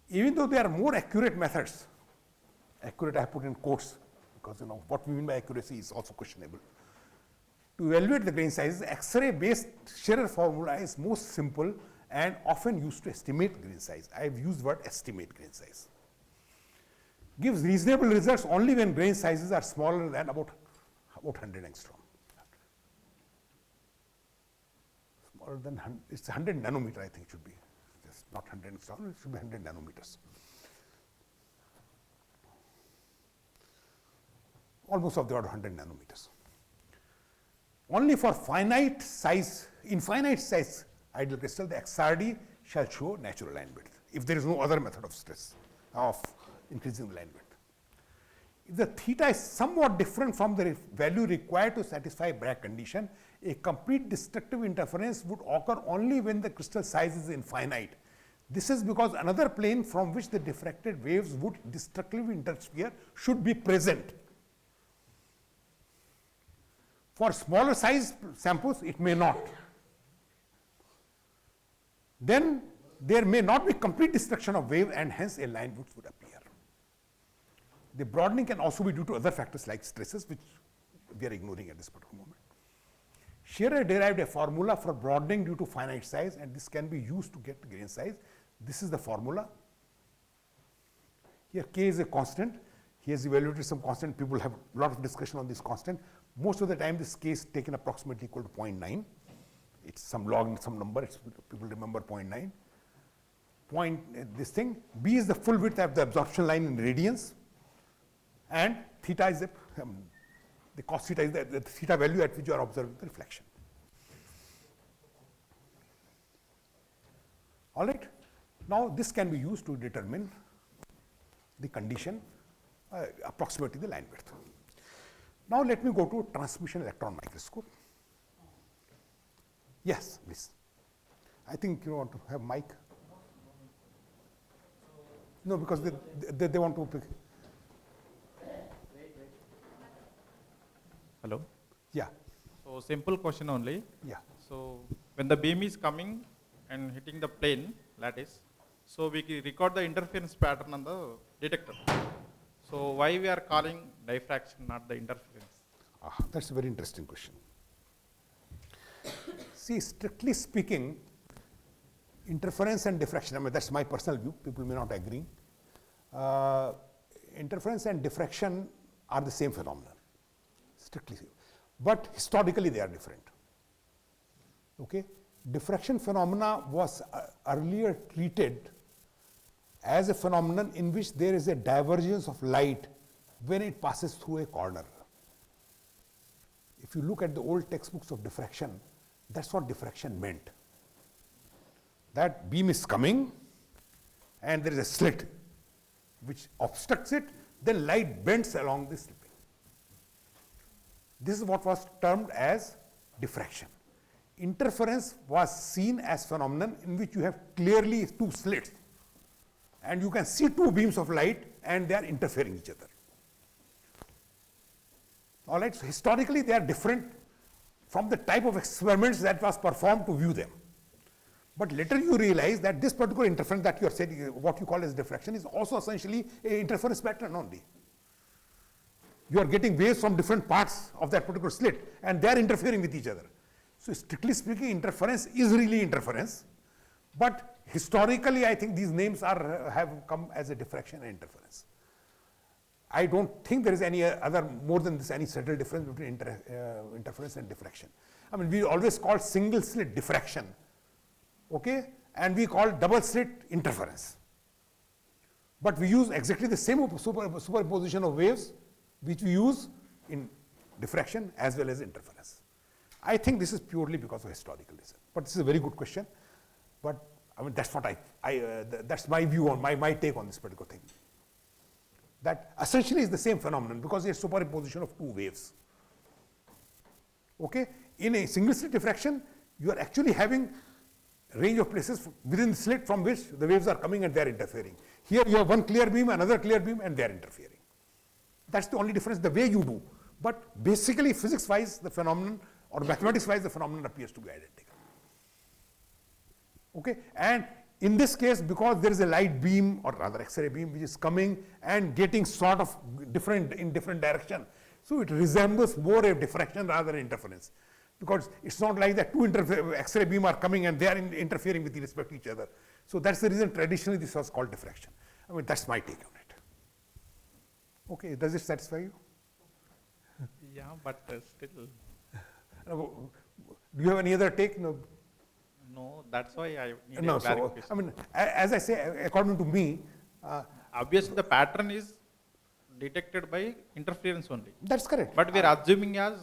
Even though there are more accurate methods, accurate I have put in quotes, because what we mean by accuracy is also questionable. To evaluate the grain size, X-ray based Scherer formula is most simple and often used to estimate grain size. I have used the word estimate grain size. Gives reasonable results only when grain sizes are smaller than about 100 angstrom. Smaller than 100, it's 100 nanometer, I think it should be. Just not 100 angstrom, it should be 100 nanometers. Almost of the order 100 nanometers. Only for finite size, infinite size ideal crystal, the XRD shall show natural line width, if there is no other method of stress, of increasing the line width. If the theta is somewhat different from the value required to satisfy Bragg condition, a complete destructive interference would occur only when the crystal size is infinite. This is because another plane from which the diffracted waves would destructively interfere should be present. For smaller size samples, it may not. Then there may not be complete destruction of wave and hence a line width would appear. The broadening can also be due to other factors like stresses, which we are ignoring at this particular moment. Scherer derived a formula for broadening due to finite size, and this can be used to get grain size. This is the formula. Here K is a constant. He has evaluated some constant. People have a lot of discussion on this constant. Most of the time this K is taken approximately equal to 0.9. It's some log, some number, people remember 0.9. This thing, B is the full width of the absorption line in radians, and theta is the cos theta is the theta value at which you are observing the reflection. All right. Now this can be used to determine the condition approximately the line width. Now let me go to transmission electron microscope. Yes, please. I think you want to have mic. No, because they want to pick. Hello. Yeah. So simple question only. Yeah. So when the beam is coming and hitting the plane lattice, so we record the interference pattern on the detector. So why we are calling diffraction, not the interference? That's a very interesting question. See, strictly speaking, interference and diffraction, I mean, that's my personal view, people may not agree. Interference and diffraction are the same phenomenon, strictly. But historically they are different. Okay? Diffraction phenomena was earlier treated as a phenomenon in which there is a divergence of light when it passes through a corner. If you look at the old textbooks of diffraction, that's what diffraction meant. that beam is coming and there is a slit which obstructs it, then light bends along this slit. This is what was termed as diffraction. Interference was seen as phenomenon in which you have clearly two slits and you can see two beams of light and they are interfering each other. All right, so historically they are different from the type of experiments that was performed to view them. But later you realize that this particular interference that you are saying, what you call as diffraction, is also essentially an interference pattern only. You are getting waves from different parts of that particular slit and they are interfering with each other. So strictly speaking, interference is really interference, but historically I think these names have come as a diffraction and interference. I don't think there is any other, more than this, any subtle difference between interference and diffraction. I mean, we always call single slit diffraction, okay, and we call double slit interference. But we use exactly the same superposition of waves which we use in diffraction as well as interference. I think this is purely because of historical reason. But this is a very good question. But I mean, that's what that's my view on my take on this particular thing. That essentially is the same phenomenon because it's superposition of two waves. Okay, in a single slit diffraction, you are actually having a range of places within the slit from which the waves are coming and they are interfering. Here you have one clear beam, another clear beam, and they are interfering. That's the only difference, the way you do. But basically, physics-wise, the phenomenon, or mathematics-wise, the phenomenon appears to be identical. Okay, and in this case, because there is a light beam, or rather X-ray beam, which is coming and getting sort of different in different direction, so it resembles more a diffraction rather than interference. Because it's not like that two X-ray beam are coming and they are interfering with respect to each other. So that's the reason traditionally this was called diffraction. I mean, that's my take on it. Okay, does it satisfy you? Yeah, but still. Do you have any other take? No. No, that's why I need No, a so, clarification. I mean, as I say, according to me, Obviously, the pattern is detected by interference only. that's correct. But we are assuming as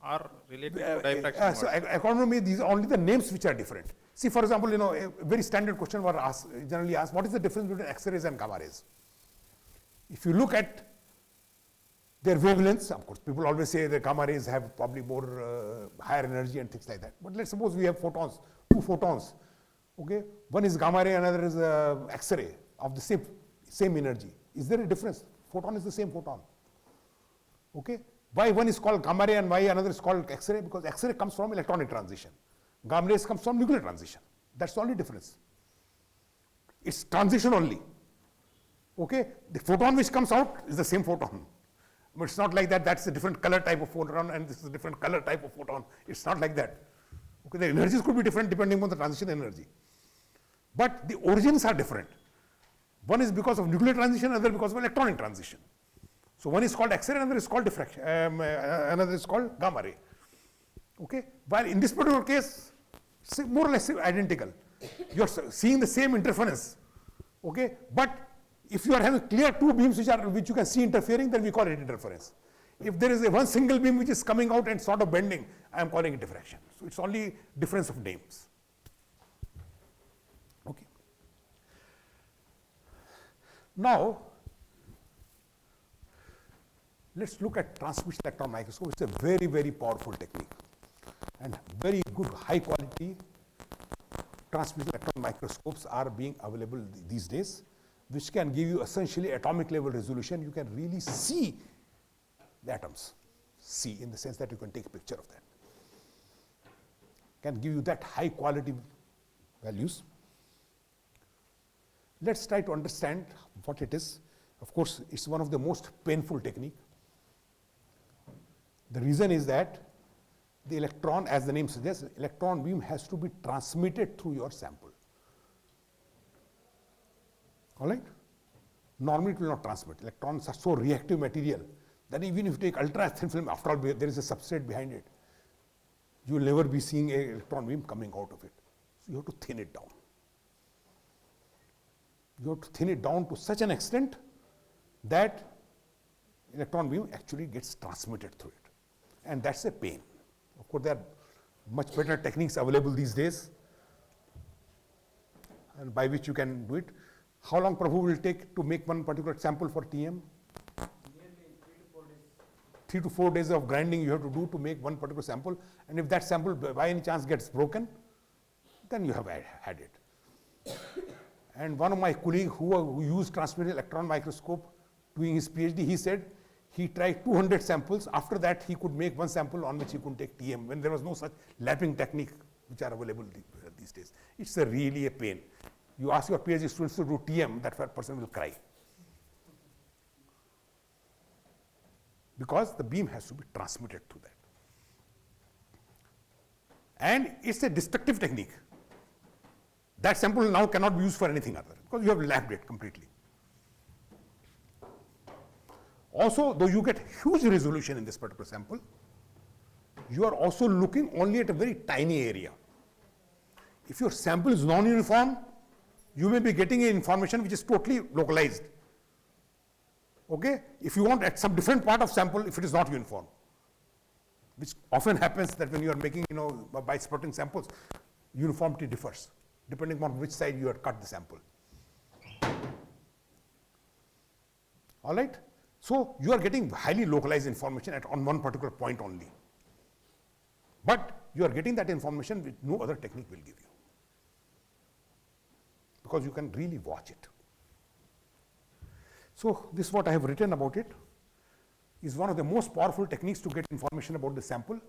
are related to diffraction. So according to me, these are only the names which are different. See, for example, you know, a very standard question was generally asked, what is the difference between X-rays and gamma rays? If you look at their wavelengths, of course, people always say the gamma rays have probably more higher energy and things like that. But let's suppose we have photons, two photons. Okay, one is gamma ray, another is X-ray of the same energy. Is there a difference? Photon is the same photon. Okay, why one is called gamma ray and why another is called X-ray? Because X-ray comes from electronic transition. Gamma rays comes from nuclear transition. That's the only difference. It's transition only. Okay, the photon which comes out is the same photon. But it's not like that, that's a different color type of photon and this is a different color type of photon. It's not like that. Okay, the energies could be different depending on the transition energy. But the origins are different. One is because of nuclear transition, another because of electronic transition. So one is called X-ray, another is called diffraction, another is called gamma ray. Okay, while in this particular case, more or less identical. You are seeing the same interference. Okay, but if you are having clear two beams which you can see interfering, then we call it interference. If there is one single beam which is coming out and sort of bending, I am calling it diffraction. So it's only difference of names. Okay. Now, let's look at transmission electron microscope. It's a very, very powerful technique and very good high quality transmission electron microscopes are being available these days, which can give you essentially atomic level resolution. You can really see the atoms, see in the sense that you can take a picture of that. Can give you that high quality values. Let's try to understand what it is. Of course, it's one of the most painful technique. The reason is that the electron, as the name suggests, electron beam has to be transmitted through your sample. All right? Normally it will not transmit. Electrons are so reactive material that even if you take ultra thin film, after all there is a substrate behind it, you will never be seeing an electron beam coming out of it. So you have to thin it down. You have to thin it down to such an extent that electron beam actually gets transmitted through it. And that's a pain. Of course, there are much better techniques available these days. and by which you can do it. How long, Prabhu, will take to make one particular sample for TM? Nearly 3 to 4 days. 3 to 4 days of grinding you have to do to make one particular sample, and if that sample by any chance gets broken, then you have had it. And one of my colleagues who used transmitted electron microscope doing his PhD, he said he tried 200 samples. After that, he could make one sample on which he could take TM when there was no such lapping technique which are available these days. It's really a pain. You ask your PhD students to do TM, that person will cry. Because the beam has to be transmitted through that. And it's a destructive technique. That sample now cannot be used for anything other because you have lapped it completely. Also, though you get huge resolution in this particular sample, you are also looking only at a very tiny area. If your sample is non-uniform, you may be getting information which is totally localized. Okay? If you want at some different part of sample, if it is not uniform, which often happens that when you are making, by spotting samples, uniformity differs depending on which side you have cut the sample. All right? So you are getting highly localized information on one particular point only. But you are getting that information which no other technique will give you, because you can really watch it. So this is what I have written about it. Is one of the most powerful techniques to get information about the sample.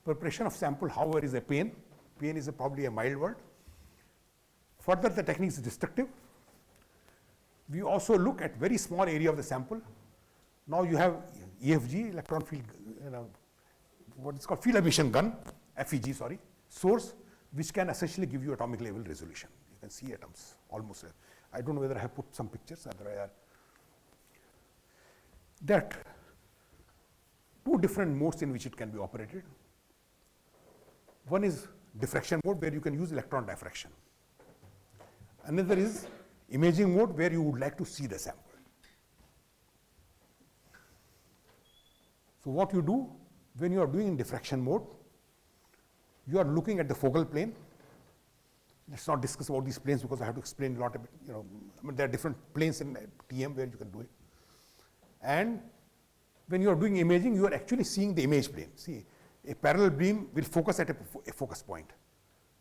Preparation of sample, however, is a pain. Pain is probably a mild word. Further, the technique is destructive. We also look at very small area of the sample. Now you have EFG, electron field, what is called field emission gun, FEG, sorry, source, which can essentially give you atomic level resolution. You can see atoms almost. I don't know whether I have put some pictures. There are two different modes in which it can be operated. One is diffraction mode, where you can use electron diffraction. Another is imaging mode, where you would like to see the sample. So what you do when you are doing in diffraction mode, you are looking at the focal plane. Let's not discuss about these planes because I have to explain a lot of it. There are different planes in TM where you can do it. And when you are doing imaging, you are actually seeing the image plane. See, a parallel beam will focus at a focus point.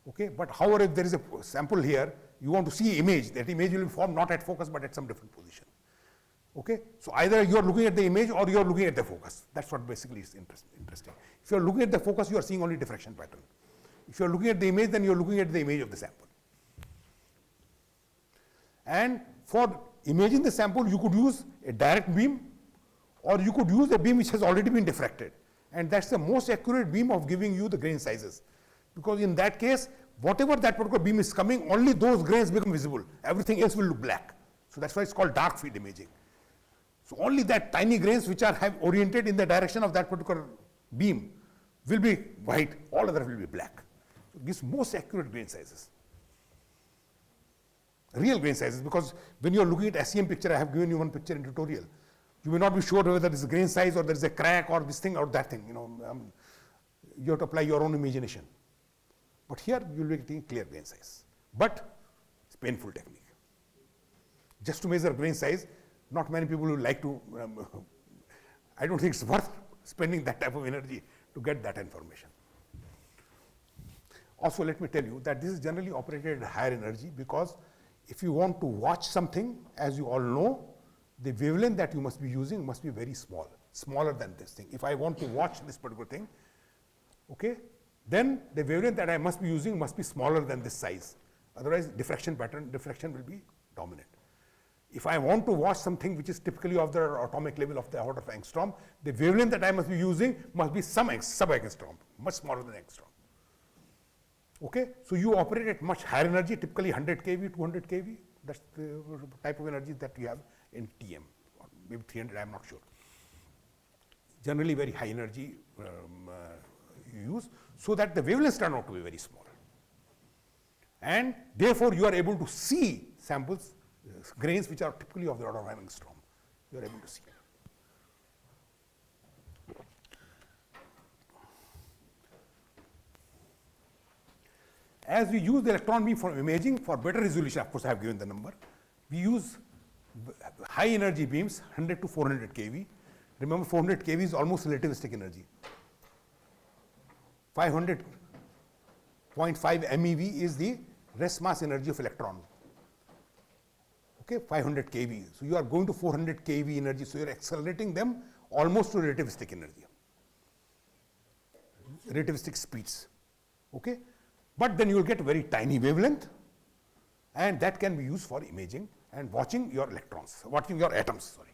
Okay, but however, if there is a sample here, you want to see image. That image will be formed not at focus but at some different position. Okay, so either you are looking at the image or you are looking at the focus. That's what basically is interesting. If you are looking at the focus, you are seeing only diffraction pattern. If you are looking at the image, then you are looking at the image of the sample. And for imaging the sample, you could use a direct beam, or you could use a beam which has already been diffracted. And that's the most accurate beam of giving you the grain sizes. Because in that case, whatever that particular beam is coming, only those grains become visible. Everything else will look black. So that's why it's called dark field imaging. So only that tiny grains which are oriented in the direction of that particular beam will be white, all others will be black. So it gives most accurate grain sizes. Real grain sizes, because when you are looking at SEM picture, I have given you one picture in tutorial. You may not be sure whether there is a grain size or there is a crack or this thing or that thing. You have to apply your own imagination. But here you will be getting clear grain size. But it's a painful technique. Just to measure grain size, not many people would like to. I don't think it's worth spending that type of energy to get that information. Also, let me tell you that this is generally operated at higher energy, because if you want to watch something, as you all know, the wavelength that you must be using must be very small, smaller than this thing. If I want to watch this particular thing, okay, then the wavelength that I must be using must be smaller than this size. Otherwise, diffraction will be dominant. If I want to watch something which is typically of the atomic level of the order of angstrom, the wavelength that I must be using must be sub-angstrom, much smaller than angstrom. Okay, so you operate at much higher energy, typically 100 kV, 200 kV. That's the type of energy that you have in TM, or maybe 300, I'm not sure. Generally very high energy you use, so that the wavelengths turn out to be very small. And therefore, you are able to see samples, grains which are typically of the order of angstrom. You are able to see. As we use the electron beam for imaging, for better resolution, of course I have given the number, we use high energy beams, 100 to 400 kV. Remember, 400 kV is almost relativistic energy. 500.5 MeV is the rest mass energy of electron. Okay, 500 kV. So you are going to 400 kV energy, so you are accelerating them almost to relativistic energy, relativistic speeds. Okay, but then you will get very tiny wavelength, and that can be used for imaging and watching your electrons, watching your atoms. Sorry.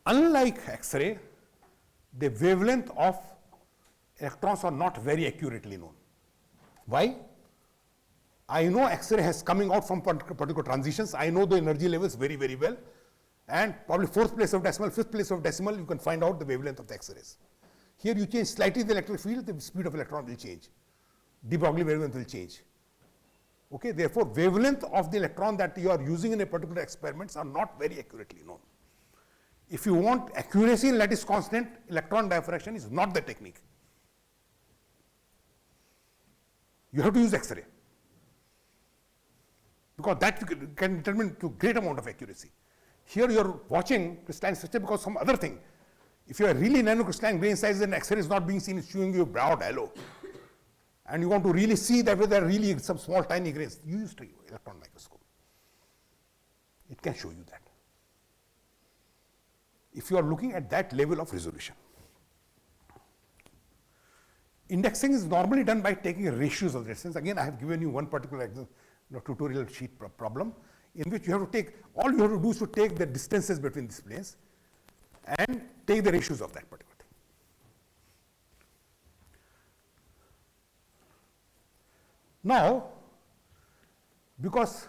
Unlike X-ray, the wavelength of electrons are not very accurately known. Why? I know X-ray has coming out from particular transitions. I know the energy levels very, very well. And probably 4th place of decimal, 5th place of decimal, you can find out the wavelength of the X-rays. Here you change slightly the electric field, the speed of electron will change. De Broglie wavelength will change. Okay, therefore, wavelength of the electron that you are using in a particular experiments are not very accurately known. If you want accuracy in lattice constant, electron diffraction is not the technique. You have to use X-ray, because that you can determine to great amount of accuracy. Here you are watching crystalline structure because some other thing. If you are really nanocrystalline grain size and X-ray is not being seen, it's showing you a broad halo, and you want to really see that whether there are really some small tiny grains, you use the electron microscope. It can show you that. If you are looking at that level of resolution. Indexing is normally done by taking ratios of the distance. Again, I have given you one particular tutorial sheet problem in which you have to take, all you have to do is to take the distances between these planes and take the ratios of that particular thing. Now, because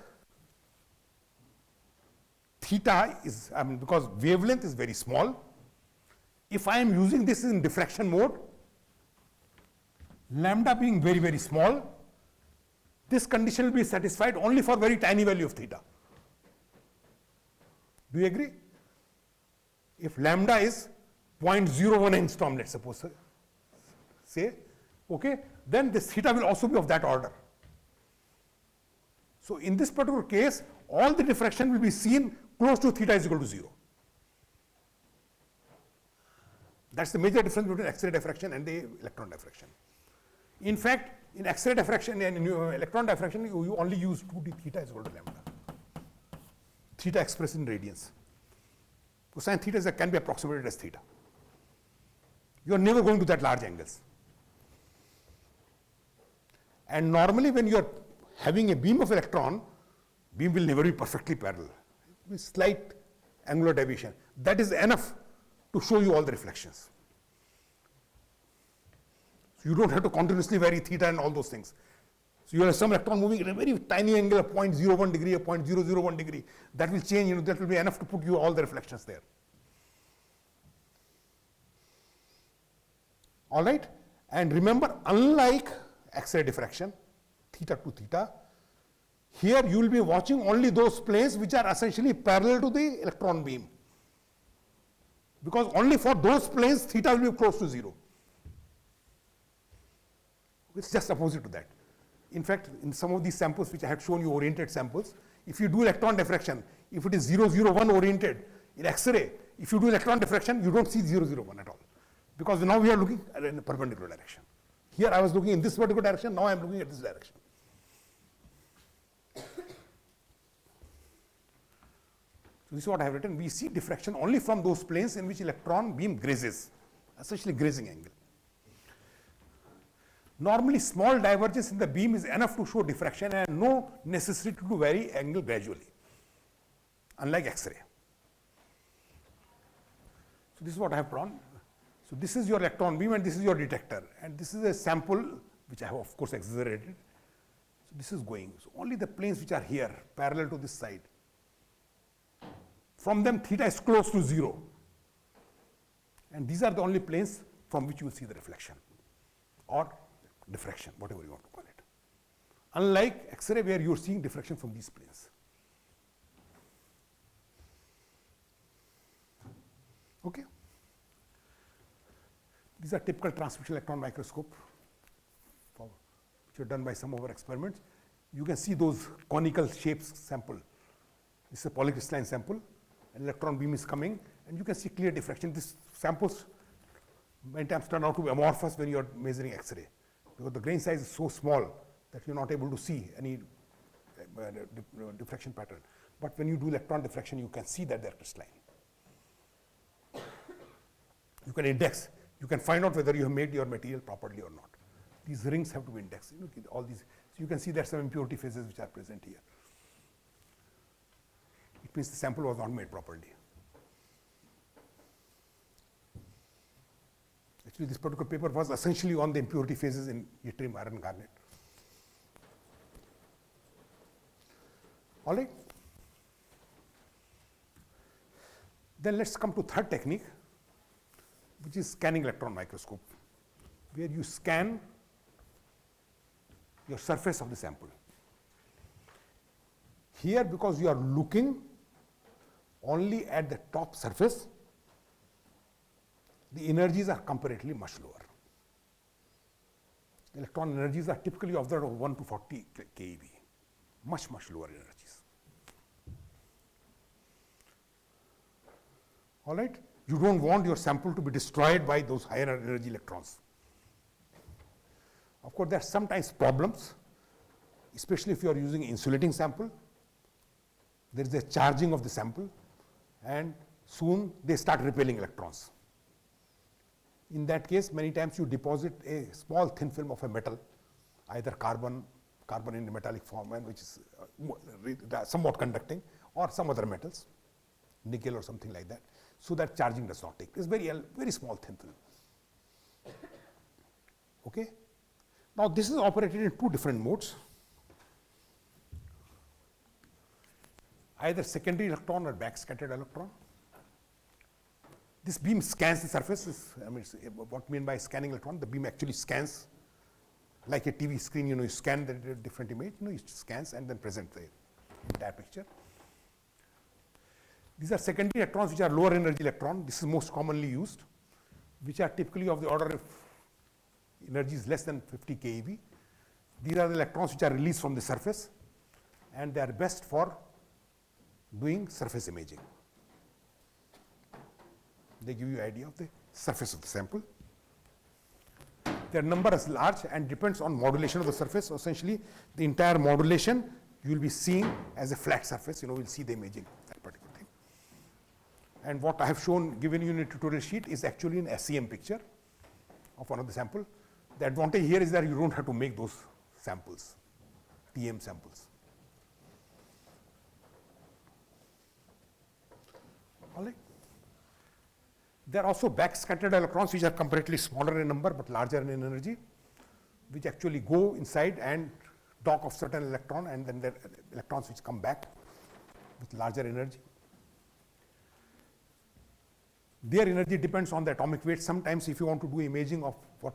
theta is, because wavelength is very small, if I am using this in diffraction mode, lambda being very, very small, this condition will be satisfied only for very tiny value of theta. Do you agree? If lambda is 0.01 angstrom, let's suppose, say, okay, then this theta will also be of that order. So in this particular case, all the diffraction will be seen close to theta is equal to 0. That's the major difference between X-ray diffraction and the electron diffraction. In fact, in X-ray diffraction and in electron diffraction, you only use 2d theta is equal to lambda. Theta expressed in radians. Cosine theta can be approximated as theta. You are never going to that large angles. And normally when you are having a beam of electron, beam will never be perfectly parallel. With slight angular deviation. That is enough to show you all the reflections. So you don't have to continuously vary theta and all those things. So you have some electron moving at a very tiny angle of 0.01 degree or 0.001 degree. That will change, that will be enough to put you all the reflections there. All right? And remember, unlike X-ray diffraction, theta to theta, here you will be watching only those planes which are essentially parallel to the electron beam. Because only for those planes, theta will be close to 0. It's just opposite to that. In fact, in some of these samples which I had shown you, oriented samples, if you do electron diffraction, if it is 001 oriented, in X-ray, if you do electron diffraction, you don't see 001 at all. Because now we are looking in a perpendicular direction. Here I was looking in this particular direction, now I am looking at this direction. So this is what I have written. We see diffraction only from those planes in which electron beam grazes, essentially grazing angle. Normally, small divergence in the beam is enough to show diffraction and no necessity to vary angle gradually, unlike X-ray. So this is what I have drawn. So this is your electron beam and this is your detector. And this is a sample which I have of course exaggerated. So this is going. So only the planes which are here, parallel to this side. From them theta is close to 0. And these are the only planes from which you will see the reflection or diffraction, whatever you want to call it. Unlike X-ray where you are seeing diffraction from these planes. Okay. These are typical transmission electron microscope which which were done by some of our experiments. You can see those conical shapes sample. This is a polycrystalline sample. An electron beam is coming, and you can see clear diffraction. These samples many times turn out to be amorphous when you are measuring X-ray, because the grain size is so small that you're not able to see any diffraction pattern. But when you do electron diffraction, you can see that they're crystalline. You can index. You can find out whether you have made your material properly or not. These rings have to be indexed. You know, all these. So you can see there are some impurity phases which are present here. It means the sample was not made properly. Actually, this particular paper was essentially on the impurity phases in yttrium, iron, garnet. All right. Then let's come to third technique, which is scanning electron microscope, where you scan your surface of the sample. Here, because you are looking only at the top surface, the energies are comparatively much lower. The electron energies are typically of the order of 1 to 40 keV, much, much lower energies. All right? You don't want your sample to be destroyed by those higher energy electrons. Of course, there are sometimes problems, especially if you are using insulating sample. There is a charging of the sample, and soon they start repelling electrons. In that case, many times you deposit a small thin film of a metal, either carbon in a metallic form, and which is somewhat conducting, or some other metals, nickel or something like that, so that charging does not take place. Very small thin film. Okay. Now this is operated in two different modes, either secondary electron or backscattered electron. This beam scans the surface. What I mean by scanning electron, the beam actually scans like a TV screen. You scan the different image. It scans and then presents the entire picture. These are secondary electrons, which are lower energy electron. This is most commonly used, which are typically of the order of energy is less than 50 keV. These are the electrons which are released from the surface, and they are best for doing surface imaging. They give you an idea of the surface of the sample. Their number is large and depends on modulation of the surface. So essentially, the entire modulation you will be seeing as a flat surface. We'll see the imaging, that particular thing. And what I have given you in a tutorial sheet is actually an SEM picture of one of the sample. The advantage here is that you don't have to make those samples, TM samples. All right. There are also backscattered electrons, which are comparatively smaller in number but larger in energy, which actually go inside and dock of certain electron, and then there are electrons which come back with larger energy. Their energy depends on the atomic weight. Sometimes if you want to do imaging of what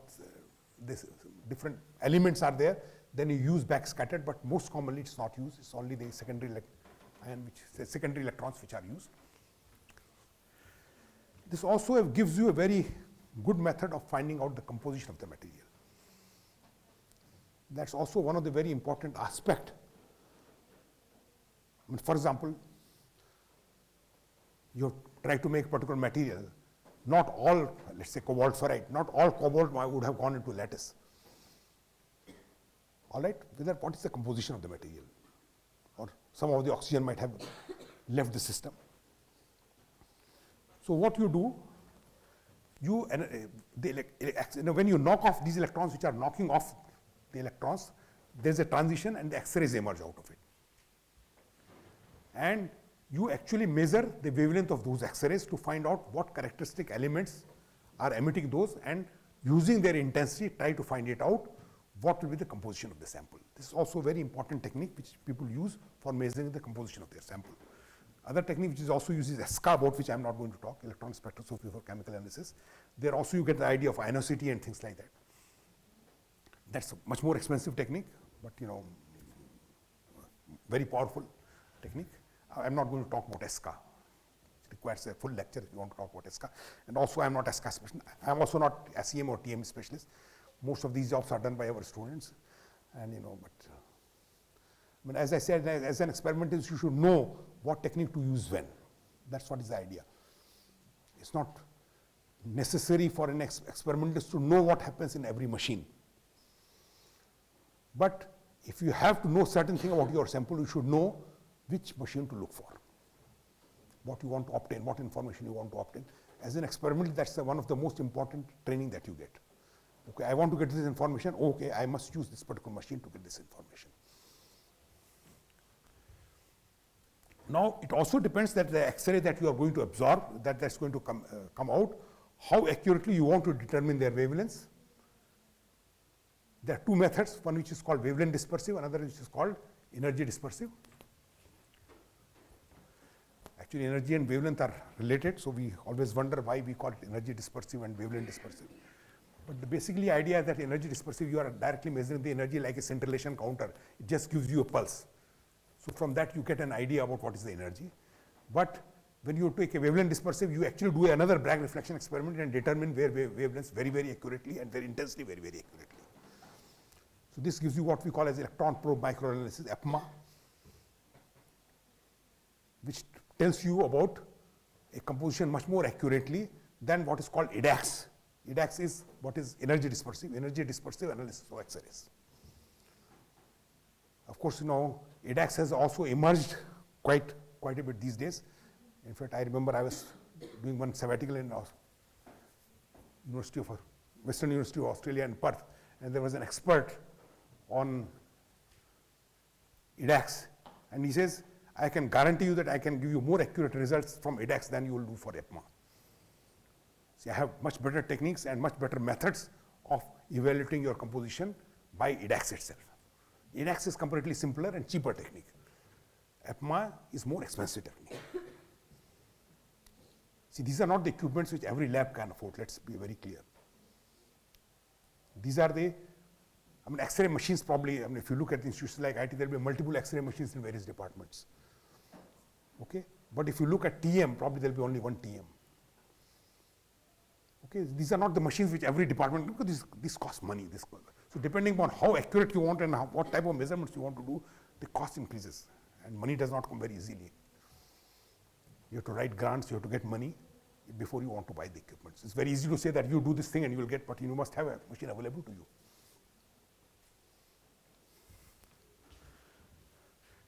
these different elements are there, then you use backscattered, but most commonly it's not used. It's only the secondary electrons which are used. This also gives you a very good method of finding out the composition of the material. That's also one of the very important aspects. For example, you try to make a particular material. Not all, let's say cobalt ferrite, not all cobalt would have gone into lattice. All right, what is the composition of the material? Or some of the oxygen might have left the system. So what you do, when you knock off these electrons, which are knocking off the electrons, there's a transition and the X-rays emerge out of it. And you actually measure the wavelength of those X-rays to find out what characteristic elements are emitting those, and using their intensity, try to find it out, what will be the composition of the sample. This is also a very important technique which people use for measuring the composition of their sample. Other technique which is also used is ESCA, about which I am not going to talk, electron spectroscopy for chemical analysis. There also you get the idea of ionicity and things like that. That's a much more expensive technique, but very powerful technique. I am not going to talk about ESCA. It requires a full lecture if you want to talk about ESCA. And also I am not ESCA specialist. I am also not SEM or TM specialist. Most of these jobs are done by our students. And but as I said, as an experimentalist, you should know what technique to use when. That's what is the idea. It's not necessary for an experimentalist to know what happens in every machine. But if you have to know certain thing about your sample, you should know which machine to look for, what you want to obtain, what information you want to obtain. As an experimentalist, that's one of the most important training that you get. Okay, I want to get this information. Okay, I must use this particular machine to get this information. Now, it also depends that the X-ray that you are going to absorb, that's going to come out, how accurately you want to determine their wavelengths. There are two methods, one which is called wavelength dispersive, another which is called energy dispersive. Actually, energy and wavelength are related, so we always wonder why we call it energy dispersive and wavelength dispersive. But the basically idea is that energy dispersive, you are directly measuring the energy like a scintillation counter. It just gives you a pulse. So from that you get an idea about what is the energy. But when you take a wavelength dispersive, you actually do another Bragg reflection experiment and determine where wavelengths very, very accurately and very intensely, very, very accurately. So this gives you what we call as electron probe microanalysis, EPMA, which tells you about a composition much more accurately than what is called EDAX. EDAX is what is energy dispersive analysis of X-rays. Of course, EDAX has also emerged quite a bit these days. In fact, I remember I was doing one sabbatical in Western University of Australia in Perth, and there was an expert on EDAX, and he says, I can guarantee you that I can give you more accurate results from EDAX than you will do for EPMA. See, I have much better techniques and much better methods of evaluating your composition by EDAX itself. EDAX is comparatively simpler and cheaper technique. EPMA is more expensive technique. See, these are not the equipments which every lab can afford. Let's be very clear. These are the, X-ray machines probably, if you look at institutions like IT, there will be multiple X-ray machines in various departments. Okay, but if you look at TM, probably there will be only one TM. Okay, these are not the machines which every department, because this costs money. So depending on how accurate you want and what type of measurements you want to do, the cost increases, and money does not come very easily. You have to write grants, you have to get money before you want to buy the equipment. It's very easy to say that you do this thing and you will get, but you must have a machine available to you.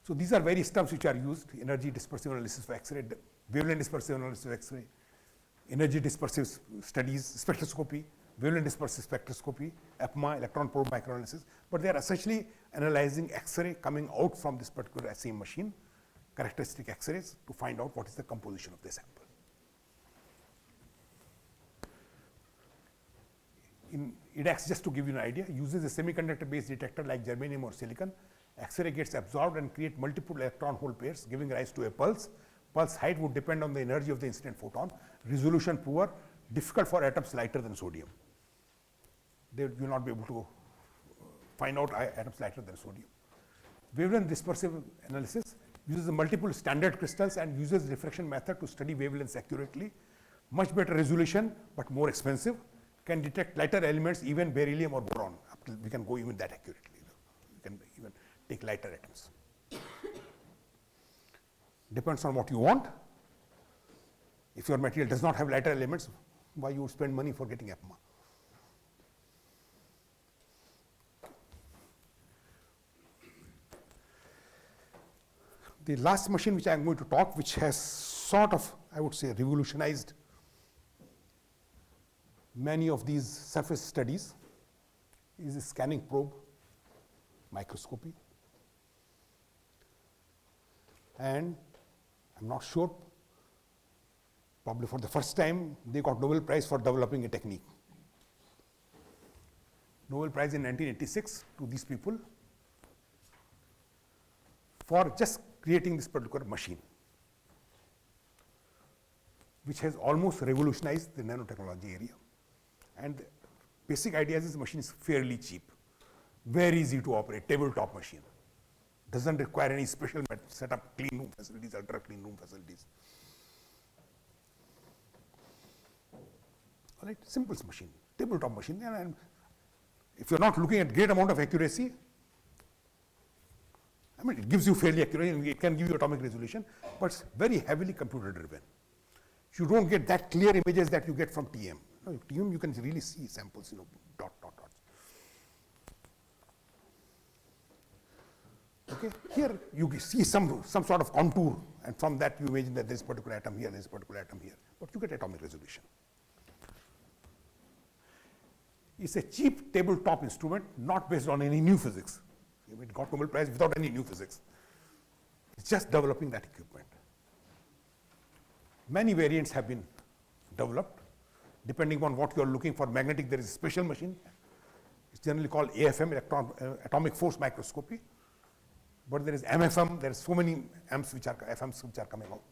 So these are various terms which are used: energy dispersive analysis for X-ray, wavelength dispersive analysis of X-ray, energy dispersive studies, spectroscopy, wavelength dispersive spectroscopy, EPMA, electron probe microanalysis. But they are essentially analyzing X-ray coming out from this particular same machine, characteristic X-rays, to find out what is the composition of the sample. In EDAX, just to give you an idea, uses a semiconductor-based detector like germanium or silicon. X-ray gets absorbed and create multiple electron hole pairs, giving rise to a pulse. Pulse height would depend on the energy of the incident photon. Resolution poor, difficult for atoms lighter than sodium. They will not be able to find out atoms lighter than sodium. Wavelength dispersive analysis uses multiple standard crystals and uses diffraction method to study wavelengths accurately. Much better resolution, but more expensive. Can detect lighter elements, even beryllium or boron. We can go even that accurately. We can even take lighter atoms. Depends on what you want. If your material does not have lighter elements, why you would spend money for getting EPMA? The last machine which I am going to talk, which has sort of, I would say, revolutionized many of these surface studies, is a scanning probe microscopy. And I'm not sure, probably for the first time, they got Nobel Prize for developing a technique. Nobel Prize in 1986 to these people for just creating this particular machine, which has almost revolutionized the nanotechnology area. And the basic idea is this machine is fairly cheap, very easy to operate, tabletop machine. Doesn't require any special setup, clean room facilities, ultra clean room facilities. All right, simple machine, tabletop machine. And if you're not looking at great amount of accuracy, mean, it gives you fairly accurate, it can give you atomic resolution, but it's very heavily computer driven. You don't get that clear images that you get from TM. TM, you can really see samples, dot, dot, dots. Okay, here you see some sort of contour, and from that you imagine that this particular atom here, this particular atom here, but you get atomic resolution. It's a cheap tabletop instrument, not based on any new physics. It got Nobel Prize without any new physics. It's just developing that equipment. Many variants have been developed. Depending on what you are looking for, magnetic, there is a special machine. It's generally called AFM, atomic force microscopy. But there is MFM, there are so many FMs which are coming out.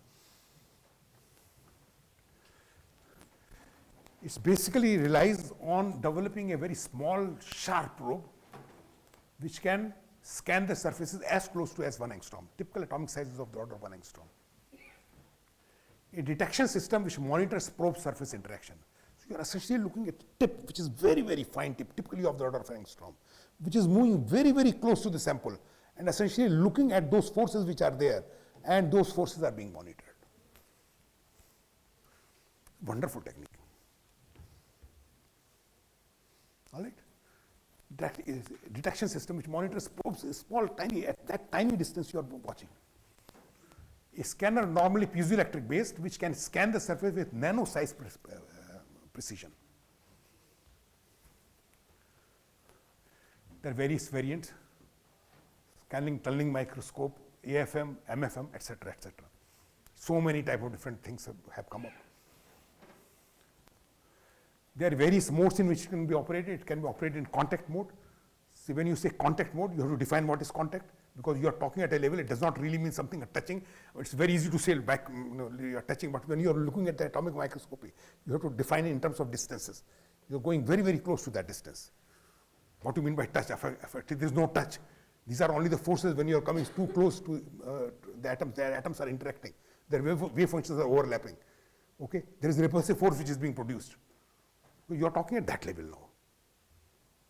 It basically relies on developing a very small, sharp probe which can scan the surfaces as close to as 1 angstrom. Typical atomic sizes of the order of 1 angstrom. A detection system which monitors probe surface interaction. So you are essentially looking at tip, which is very, very fine tip, typically of the order of an angstrom, which is moving very, very close to the sample, and essentially looking at those forces which are there, and those forces are being monitored. Wonderful technique. All right? That is a detection system which monitors probes, small, tiny, at that tiny distance you are watching. A scanner normally piezoelectric based, which can scan the surface with nano size precision. There are various variants, scanning, tunneling microscope, AFM, MFM, etc., etc. So many type of different things have come up. There are various modes in which it can be operated. It can be operated in contact mode. See, when you say contact mode, you have to define what is contact, because you are talking at a level, it does not really mean something touching. It's very easy to say back, you are touching, but when you are looking at the atomic microscopy, you have to define it in terms of distances. You are going very, very close to that distance. What do you mean by touch? There is no touch. These are only the forces when you are coming too close to the atoms. The atoms are interacting. Their wave functions are overlapping. Okay, there is a repulsive force which is being produced. So you are talking at that level now.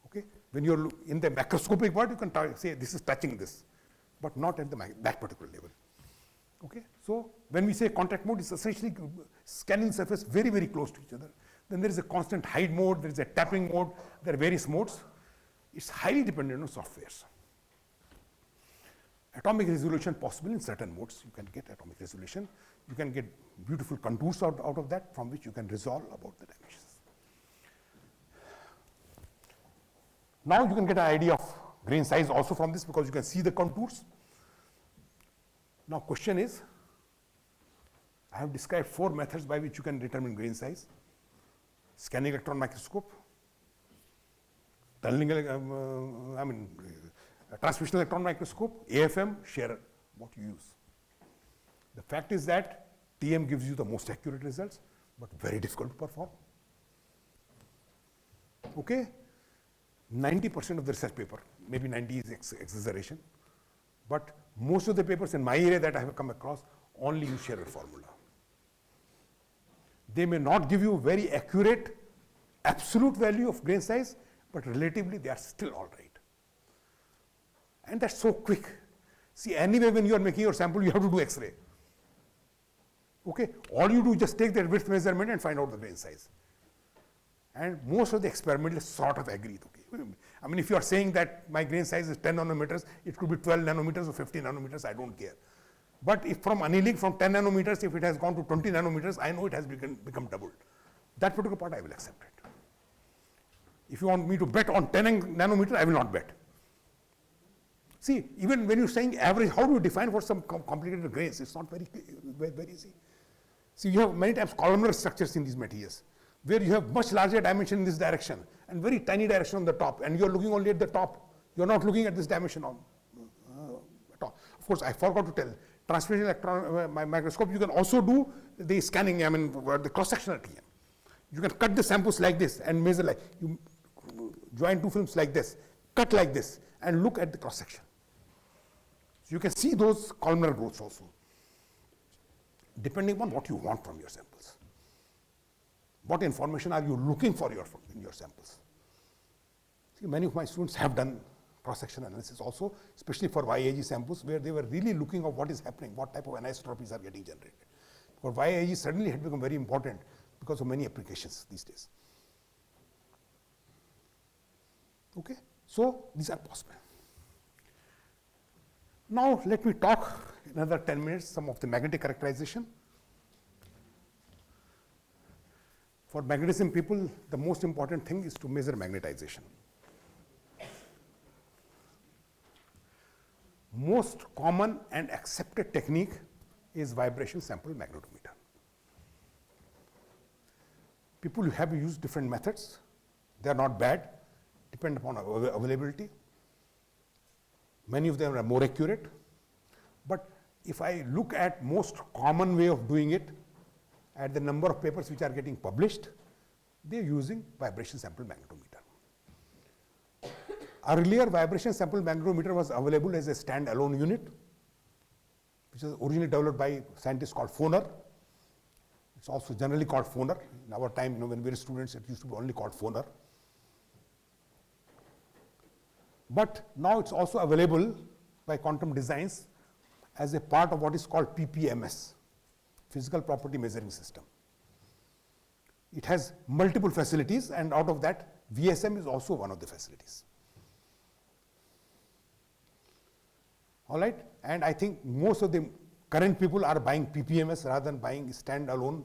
Okay, when you are in the macroscopic part, you can say this is touching this, but not at that particular level. Okay, so when we say contact mode, it's essentially scanning the surface very, very close to each other. Then there is a constant hide mode, there is a tapping mode, there are various modes. It's highly dependent on softwares. Atomic resolution possible in certain modes. You can get atomic resolution. You can get beautiful contours out of that, from which you can resolve about the dimensions. Now you can get an idea of grain size also from this, because you can see the contours. Now question is, I have described 4 methods by which you can determine grain size. Scanning electron microscope, tunneling, transmission electron microscope, AFM, Scherer, what you use. The fact is that TM gives you the most accurate results, but very difficult to perform. Okay? 90% of the research paper, maybe 90 is exaggeration, but most of the papers in my area that I have come across only use Scherer formula. They may not give you very accurate absolute value of grain size, but relatively they are still all right. And that's so quick. See, anyway, when you are making your sample, you have to do X-ray. Okay, all you do is just take the width measurement and find out the grain size. And most of the experimentalists sort of agreed. Okay, I mean, if you are saying that my grain size is 10 nanometers, it could be 12 nanometers or 15 nanometers, I don't care. But if from annealing from 10 nanometers, if it has gone to 20 nanometers, I know it has become doubled. That particular part I will accept it. If you want me to bet on 10 nanometers, I will not bet. See, even when you're saying average, how do you define what some complicated grains? It's not very easy. See, you have many times columnar structures in these materials, where you have much larger dimension in this direction and very tiny direction on the top, and you're looking only at the top. You're not looking at this dimension on top. Of course, I forgot to tell, transmission electron microscope, you can also do the scanning, the cross-sectional TM. You can cut the samples like this and measure like, you join 2 films like this, cut like this, and look at the cross-section. So you can see those columnar growths also, depending on what you want from your samples. What information are you looking for in your samples? See, many of my students have done cross-section analysis also, especially for YAG samples, where they were really looking at what is happening, what type of anisotropies are getting generated. For YAG suddenly had become very important because of many applications these days. Okay, so these are possible. Now let me talk another 10 minutes some of the magnetic characterization. For magnetism people, the most important thing is to measure magnetization. Most common and accepted technique is vibration sample magnetometer. People have used different methods. They are not bad, depend upon availability. Many of them are more accurate. But if I look at most common way of doing it, at the number of papers which are getting published, they are using vibration sample magnetometer. Earlier, vibration sample magnetometer was available as a standalone unit, which was originally developed by scientists called Foner. It's also generally called Foner. In our time, when we were students, it used to be only called Foner. But now it's also available by Quantum Designs as a part of what is called PPMS, Physical Property Measuring System. It has multiple facilities, and out of that, VSM is also one of the facilities. All right, and I think most of the current people are buying PPMS rather than buying standalone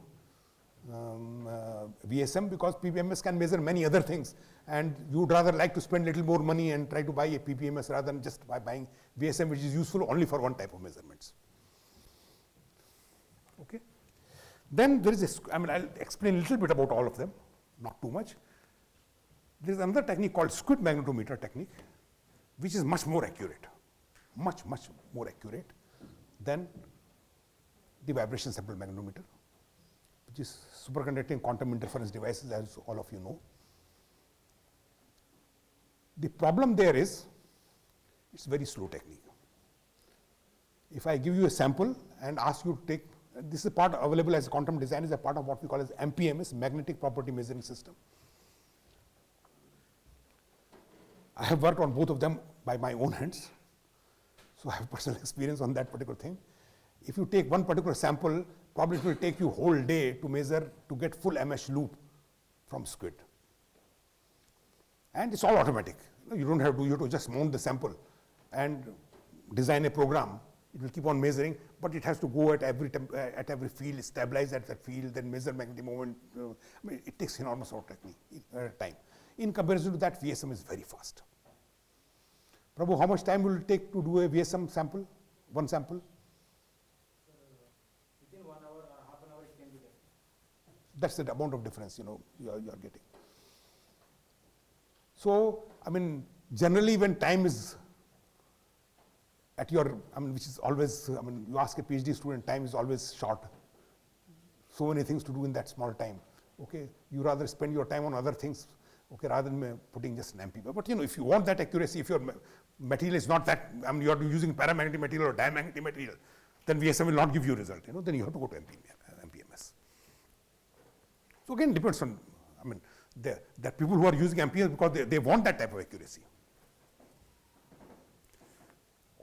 VSM, because PPMS can measure many other things, and you would rather like to spend little more money and try to buy a PPMS rather than just by buying VSM, which is useful only for one type of measurements. Okay. Then there is I'll explain a little bit about all of them, not too much. There is another technique called squid magnetometer technique, which is much more accurate, much more accurate than the vibration sample magnetometer, which is superconducting quantum interference devices, as all of you know. The problem there is, it's very slow technique. If I give you a sample and ask you to take, this is a part available as Quantum Design, is a part of what we call as MPMS, Magnetic Property Measuring System. I have worked on both of them by my own hands, so I have personal experience on that particular thing. If you take one particular sample, probably it will take you a whole day to measure, to get full MH loop from squid. And it's all automatic. You don't have to, you have to just mount the sample and design a program. It will keep on measuring, but it has to go at every field, stabilize at that field, then measure magnetic moment. I mean, it takes enormous amount of time. In comparison to that, VSM is very fast. Prabhu, how much time will it take to do a VSM sample, one sample? Within 1 hour or half an hour it can be done. That's the amount of difference, you are getting. So, I mean, generally when time is at your, which is always, you ask a PhD student, time is always short. So many things to do in that small time. Okay, you rather spend your time on other things, okay, rather than putting just an MPP. But if you want that accuracy, if your material is not that, you are using paramagnetic material or diamagnetic material, then VSM will not give you a result. Then you have to go to MPMS. So again, depends on, there are people who are using MPMS because they want that type of accuracy.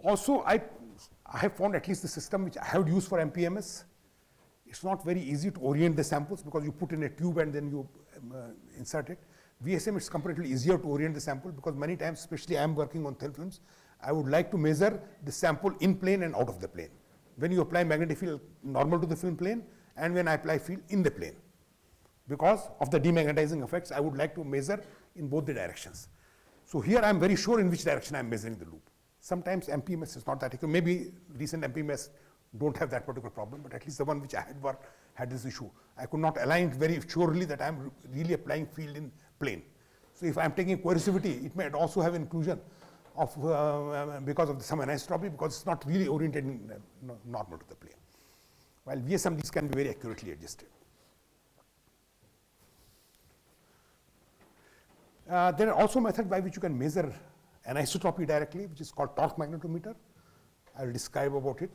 Also, I have found at least the system which I have used for MPMS, it's not very easy to orient the samples because you put in a tube and then you insert it. VSM, it's comparatively easier to orient the sample because many times, especially I am working on thin films, I would like to measure the sample in plane and out of the plane. When you apply magnetic field normal to the film plane and when I apply field in the plane. Because of the demagnetizing effects, I would like to measure in both the directions. So here I am very sure in which direction I am measuring the loop. Sometimes MPMS is not that accurate. Maybe recent MPMS don't have that particular problem, but at least the one which I had worked had this issue. I could not align very surely that I am really applying field in plane. So if I am taking coercivity, it may also have inclusion of because of some anisotropy, because it's not really oriented in normal to the plane. While VSM, these can be very accurately adjusted. There are also methods by which you can measure anisotropy directly, which is called torque magnetometer. I will describe about it.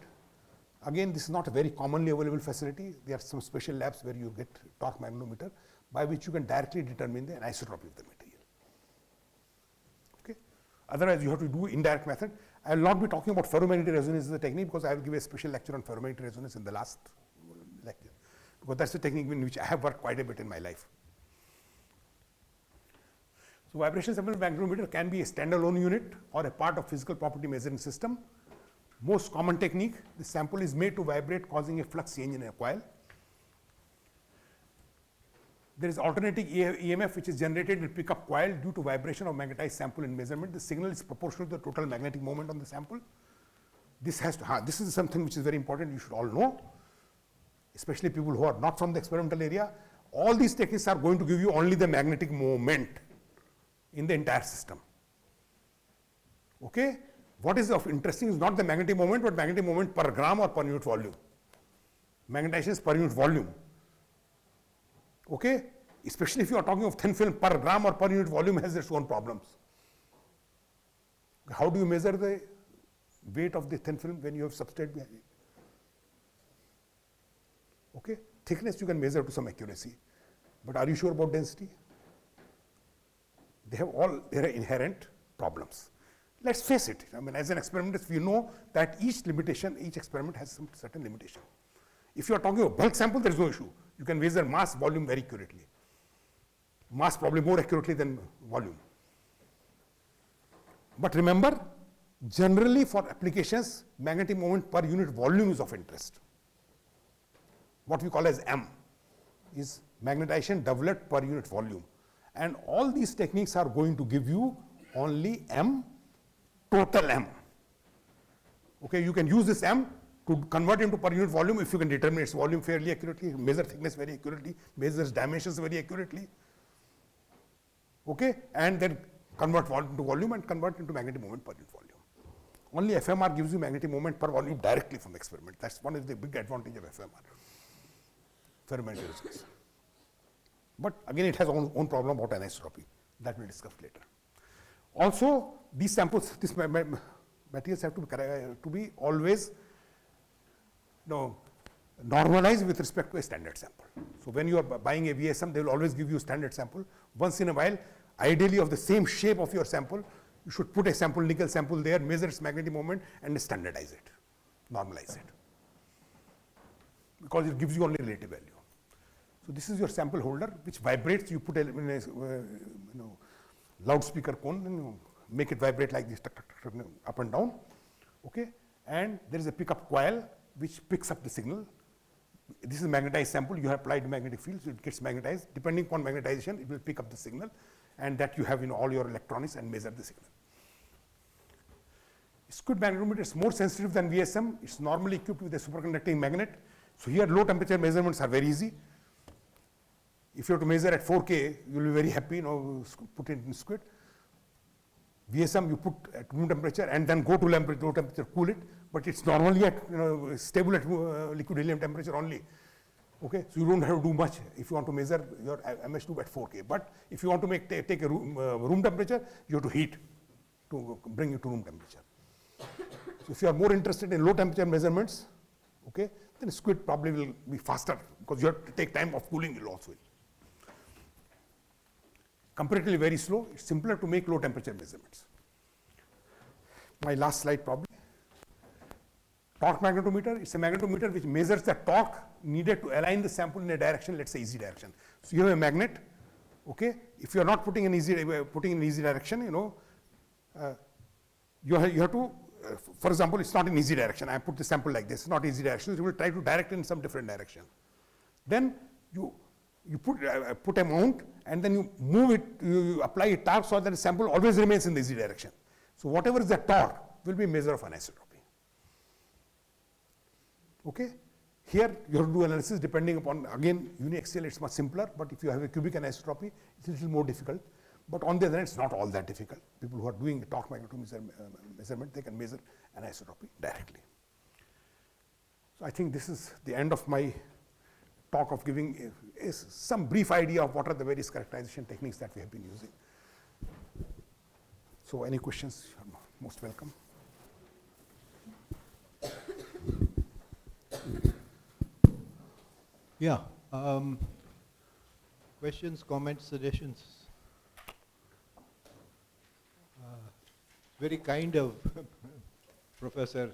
Again, this is not a very commonly available facility. There are some special labs where you get torque magnetometer by which you can directly determine the anisotropy of the material. Okay. Otherwise, you have to do indirect method. I will not be talking about ferromagnetic resonance as a technique because I will give a special lecture on ferromagnetic resonance in the last lecture, because that's the technique in which I have worked quite a bit in my life. So vibration sample magnetometer can be a standalone unit or a part of physical property measuring system. Most common technique, the sample is made to vibrate, causing a flux change in a coil. There is alternating EMF which is generated in pickup coil due to vibration of magnetized sample in measurement. The signal is proportional to the total magnetic moment on the sample. This is something which is very important, you should all know, especially people who are not from the experimental area. All these techniques are going to give you only the magnetic moment in the entire system. Okay? What is of interesting is not the magnetic moment, but magnetic moment per gram or per unit volume. Magnetization is per unit volume. Okay? Especially if you are talking of thin film, per gram or per unit volume has its own problems. How do you measure the weight of the thin film when you have substrate behind it? Okay? Thickness you can measure to some accuracy. But are you sure about density? They have all their inherent problems. Let's face it. I mean, as an experimentalist, we know that each experiment has some certain limitation. If you are talking about bulk sample, there is no issue. You can measure mass, volume very accurately. Mass probably more accurately than volume. But remember, generally for applications, magnetic moment per unit volume is of interest. What we call as M is magnetization doublet per unit volume. And all these techniques are going to give you only M, total M. Okay, you can use this M to convert into per unit volume if you can determine its volume fairly accurately, measure thickness very accurately, measure dimensions very accurately. Okay, and then convert volume to volume and convert into magnetic moment per unit volume. Only FMR gives you magnetic moment per volume directly from the experiment. That's one of the big advantage of FMR, ferromagnetic resonance. But again, it has own problem about anisotropy. That we'll discuss later. Also, these samples, these materials have to be always normalized with respect to a standard sample. So when you are buying a VSM, they will always give you a standard sample. Once in a while, ideally of the same shape of your sample, you should put a sample, nickel sample there, measure its magnetic moment and standardize it, normalize it. Because it gives you only relative value. So this is your sample holder which vibrates. You put a loudspeaker cone and make it vibrate like this, up and down. Okay, and there is a pickup coil which picks up the signal. This is a magnetized sample. You have applied magnetic field, so it gets magnetized. Depending upon magnetization, it will pick up the signal, and that you have in all your electronics and measure the signal. Squid magnetometer is more sensitive than VSM. It's normally equipped with a superconducting magnet. So here, low temperature measurements are very easy. If you have to measure at 4K, you will be very happy, put it in squid. VSM you put at room temperature and then go to low temperature, cool it, but it's normally at stable at liquid helium temperature only. Okay, so you don't have to do much if you want to measure your MS tube at 4K. But if you want to take a room temperature, you have to heat to bring it to room temperature. So if you are more interested in low temperature measurements, okay, then squid probably will be faster because you have to take time of cooling it also. Comparatively very slow, it's simpler to make low temperature measurements. My last slide probably. Torque magnetometer, it's a magnetometer which measures the torque needed to align the sample in a direction, let's say easy direction. So you have a magnet, okay? If you are not putting in easy direction, you have to, for example, it's not in easy direction. I put the sample like this, it's not easy direction. So you will try to direct it in some different direction. Then you put a mount and then you move it, you apply a torque so that the sample always remains in the easy direction. So whatever is the torque will be a measure of anisotropy. Okay? Here you have to do analysis depending upon, again, uniaxial it's much simpler, but if you have a cubic anisotropy, it's a little more difficult. But on the other hand, it's not all that difficult. People who are doing the torque magnetometer measurement, they can measure anisotropy directly. So I think this is the end of my talk of giving is some brief idea of what are the various characterization techniques that we have been using. So any questions, you're most welcome. Yeah. Questions, comments, suggestions? very kind of Professor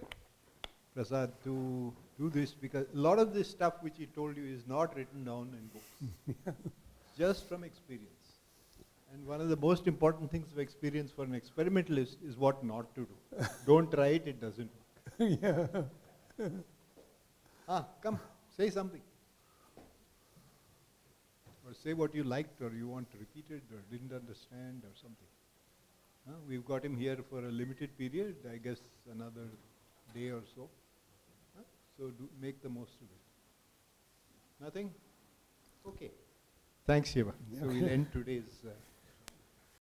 Prasad to do this, because a lot of this stuff which he told you is not written down in books, just from experience. And one of the most important things of experience for an experimentalist is what not to do. Don't try it, it doesn't work. Come, say something. Or say what you liked, or you want to repeat it, or didn't understand, or something. We've got him here for a limited period, I guess another day or so. So do make the most of it. Nothing? Okay. Thanks, Shiva. So we'll end today's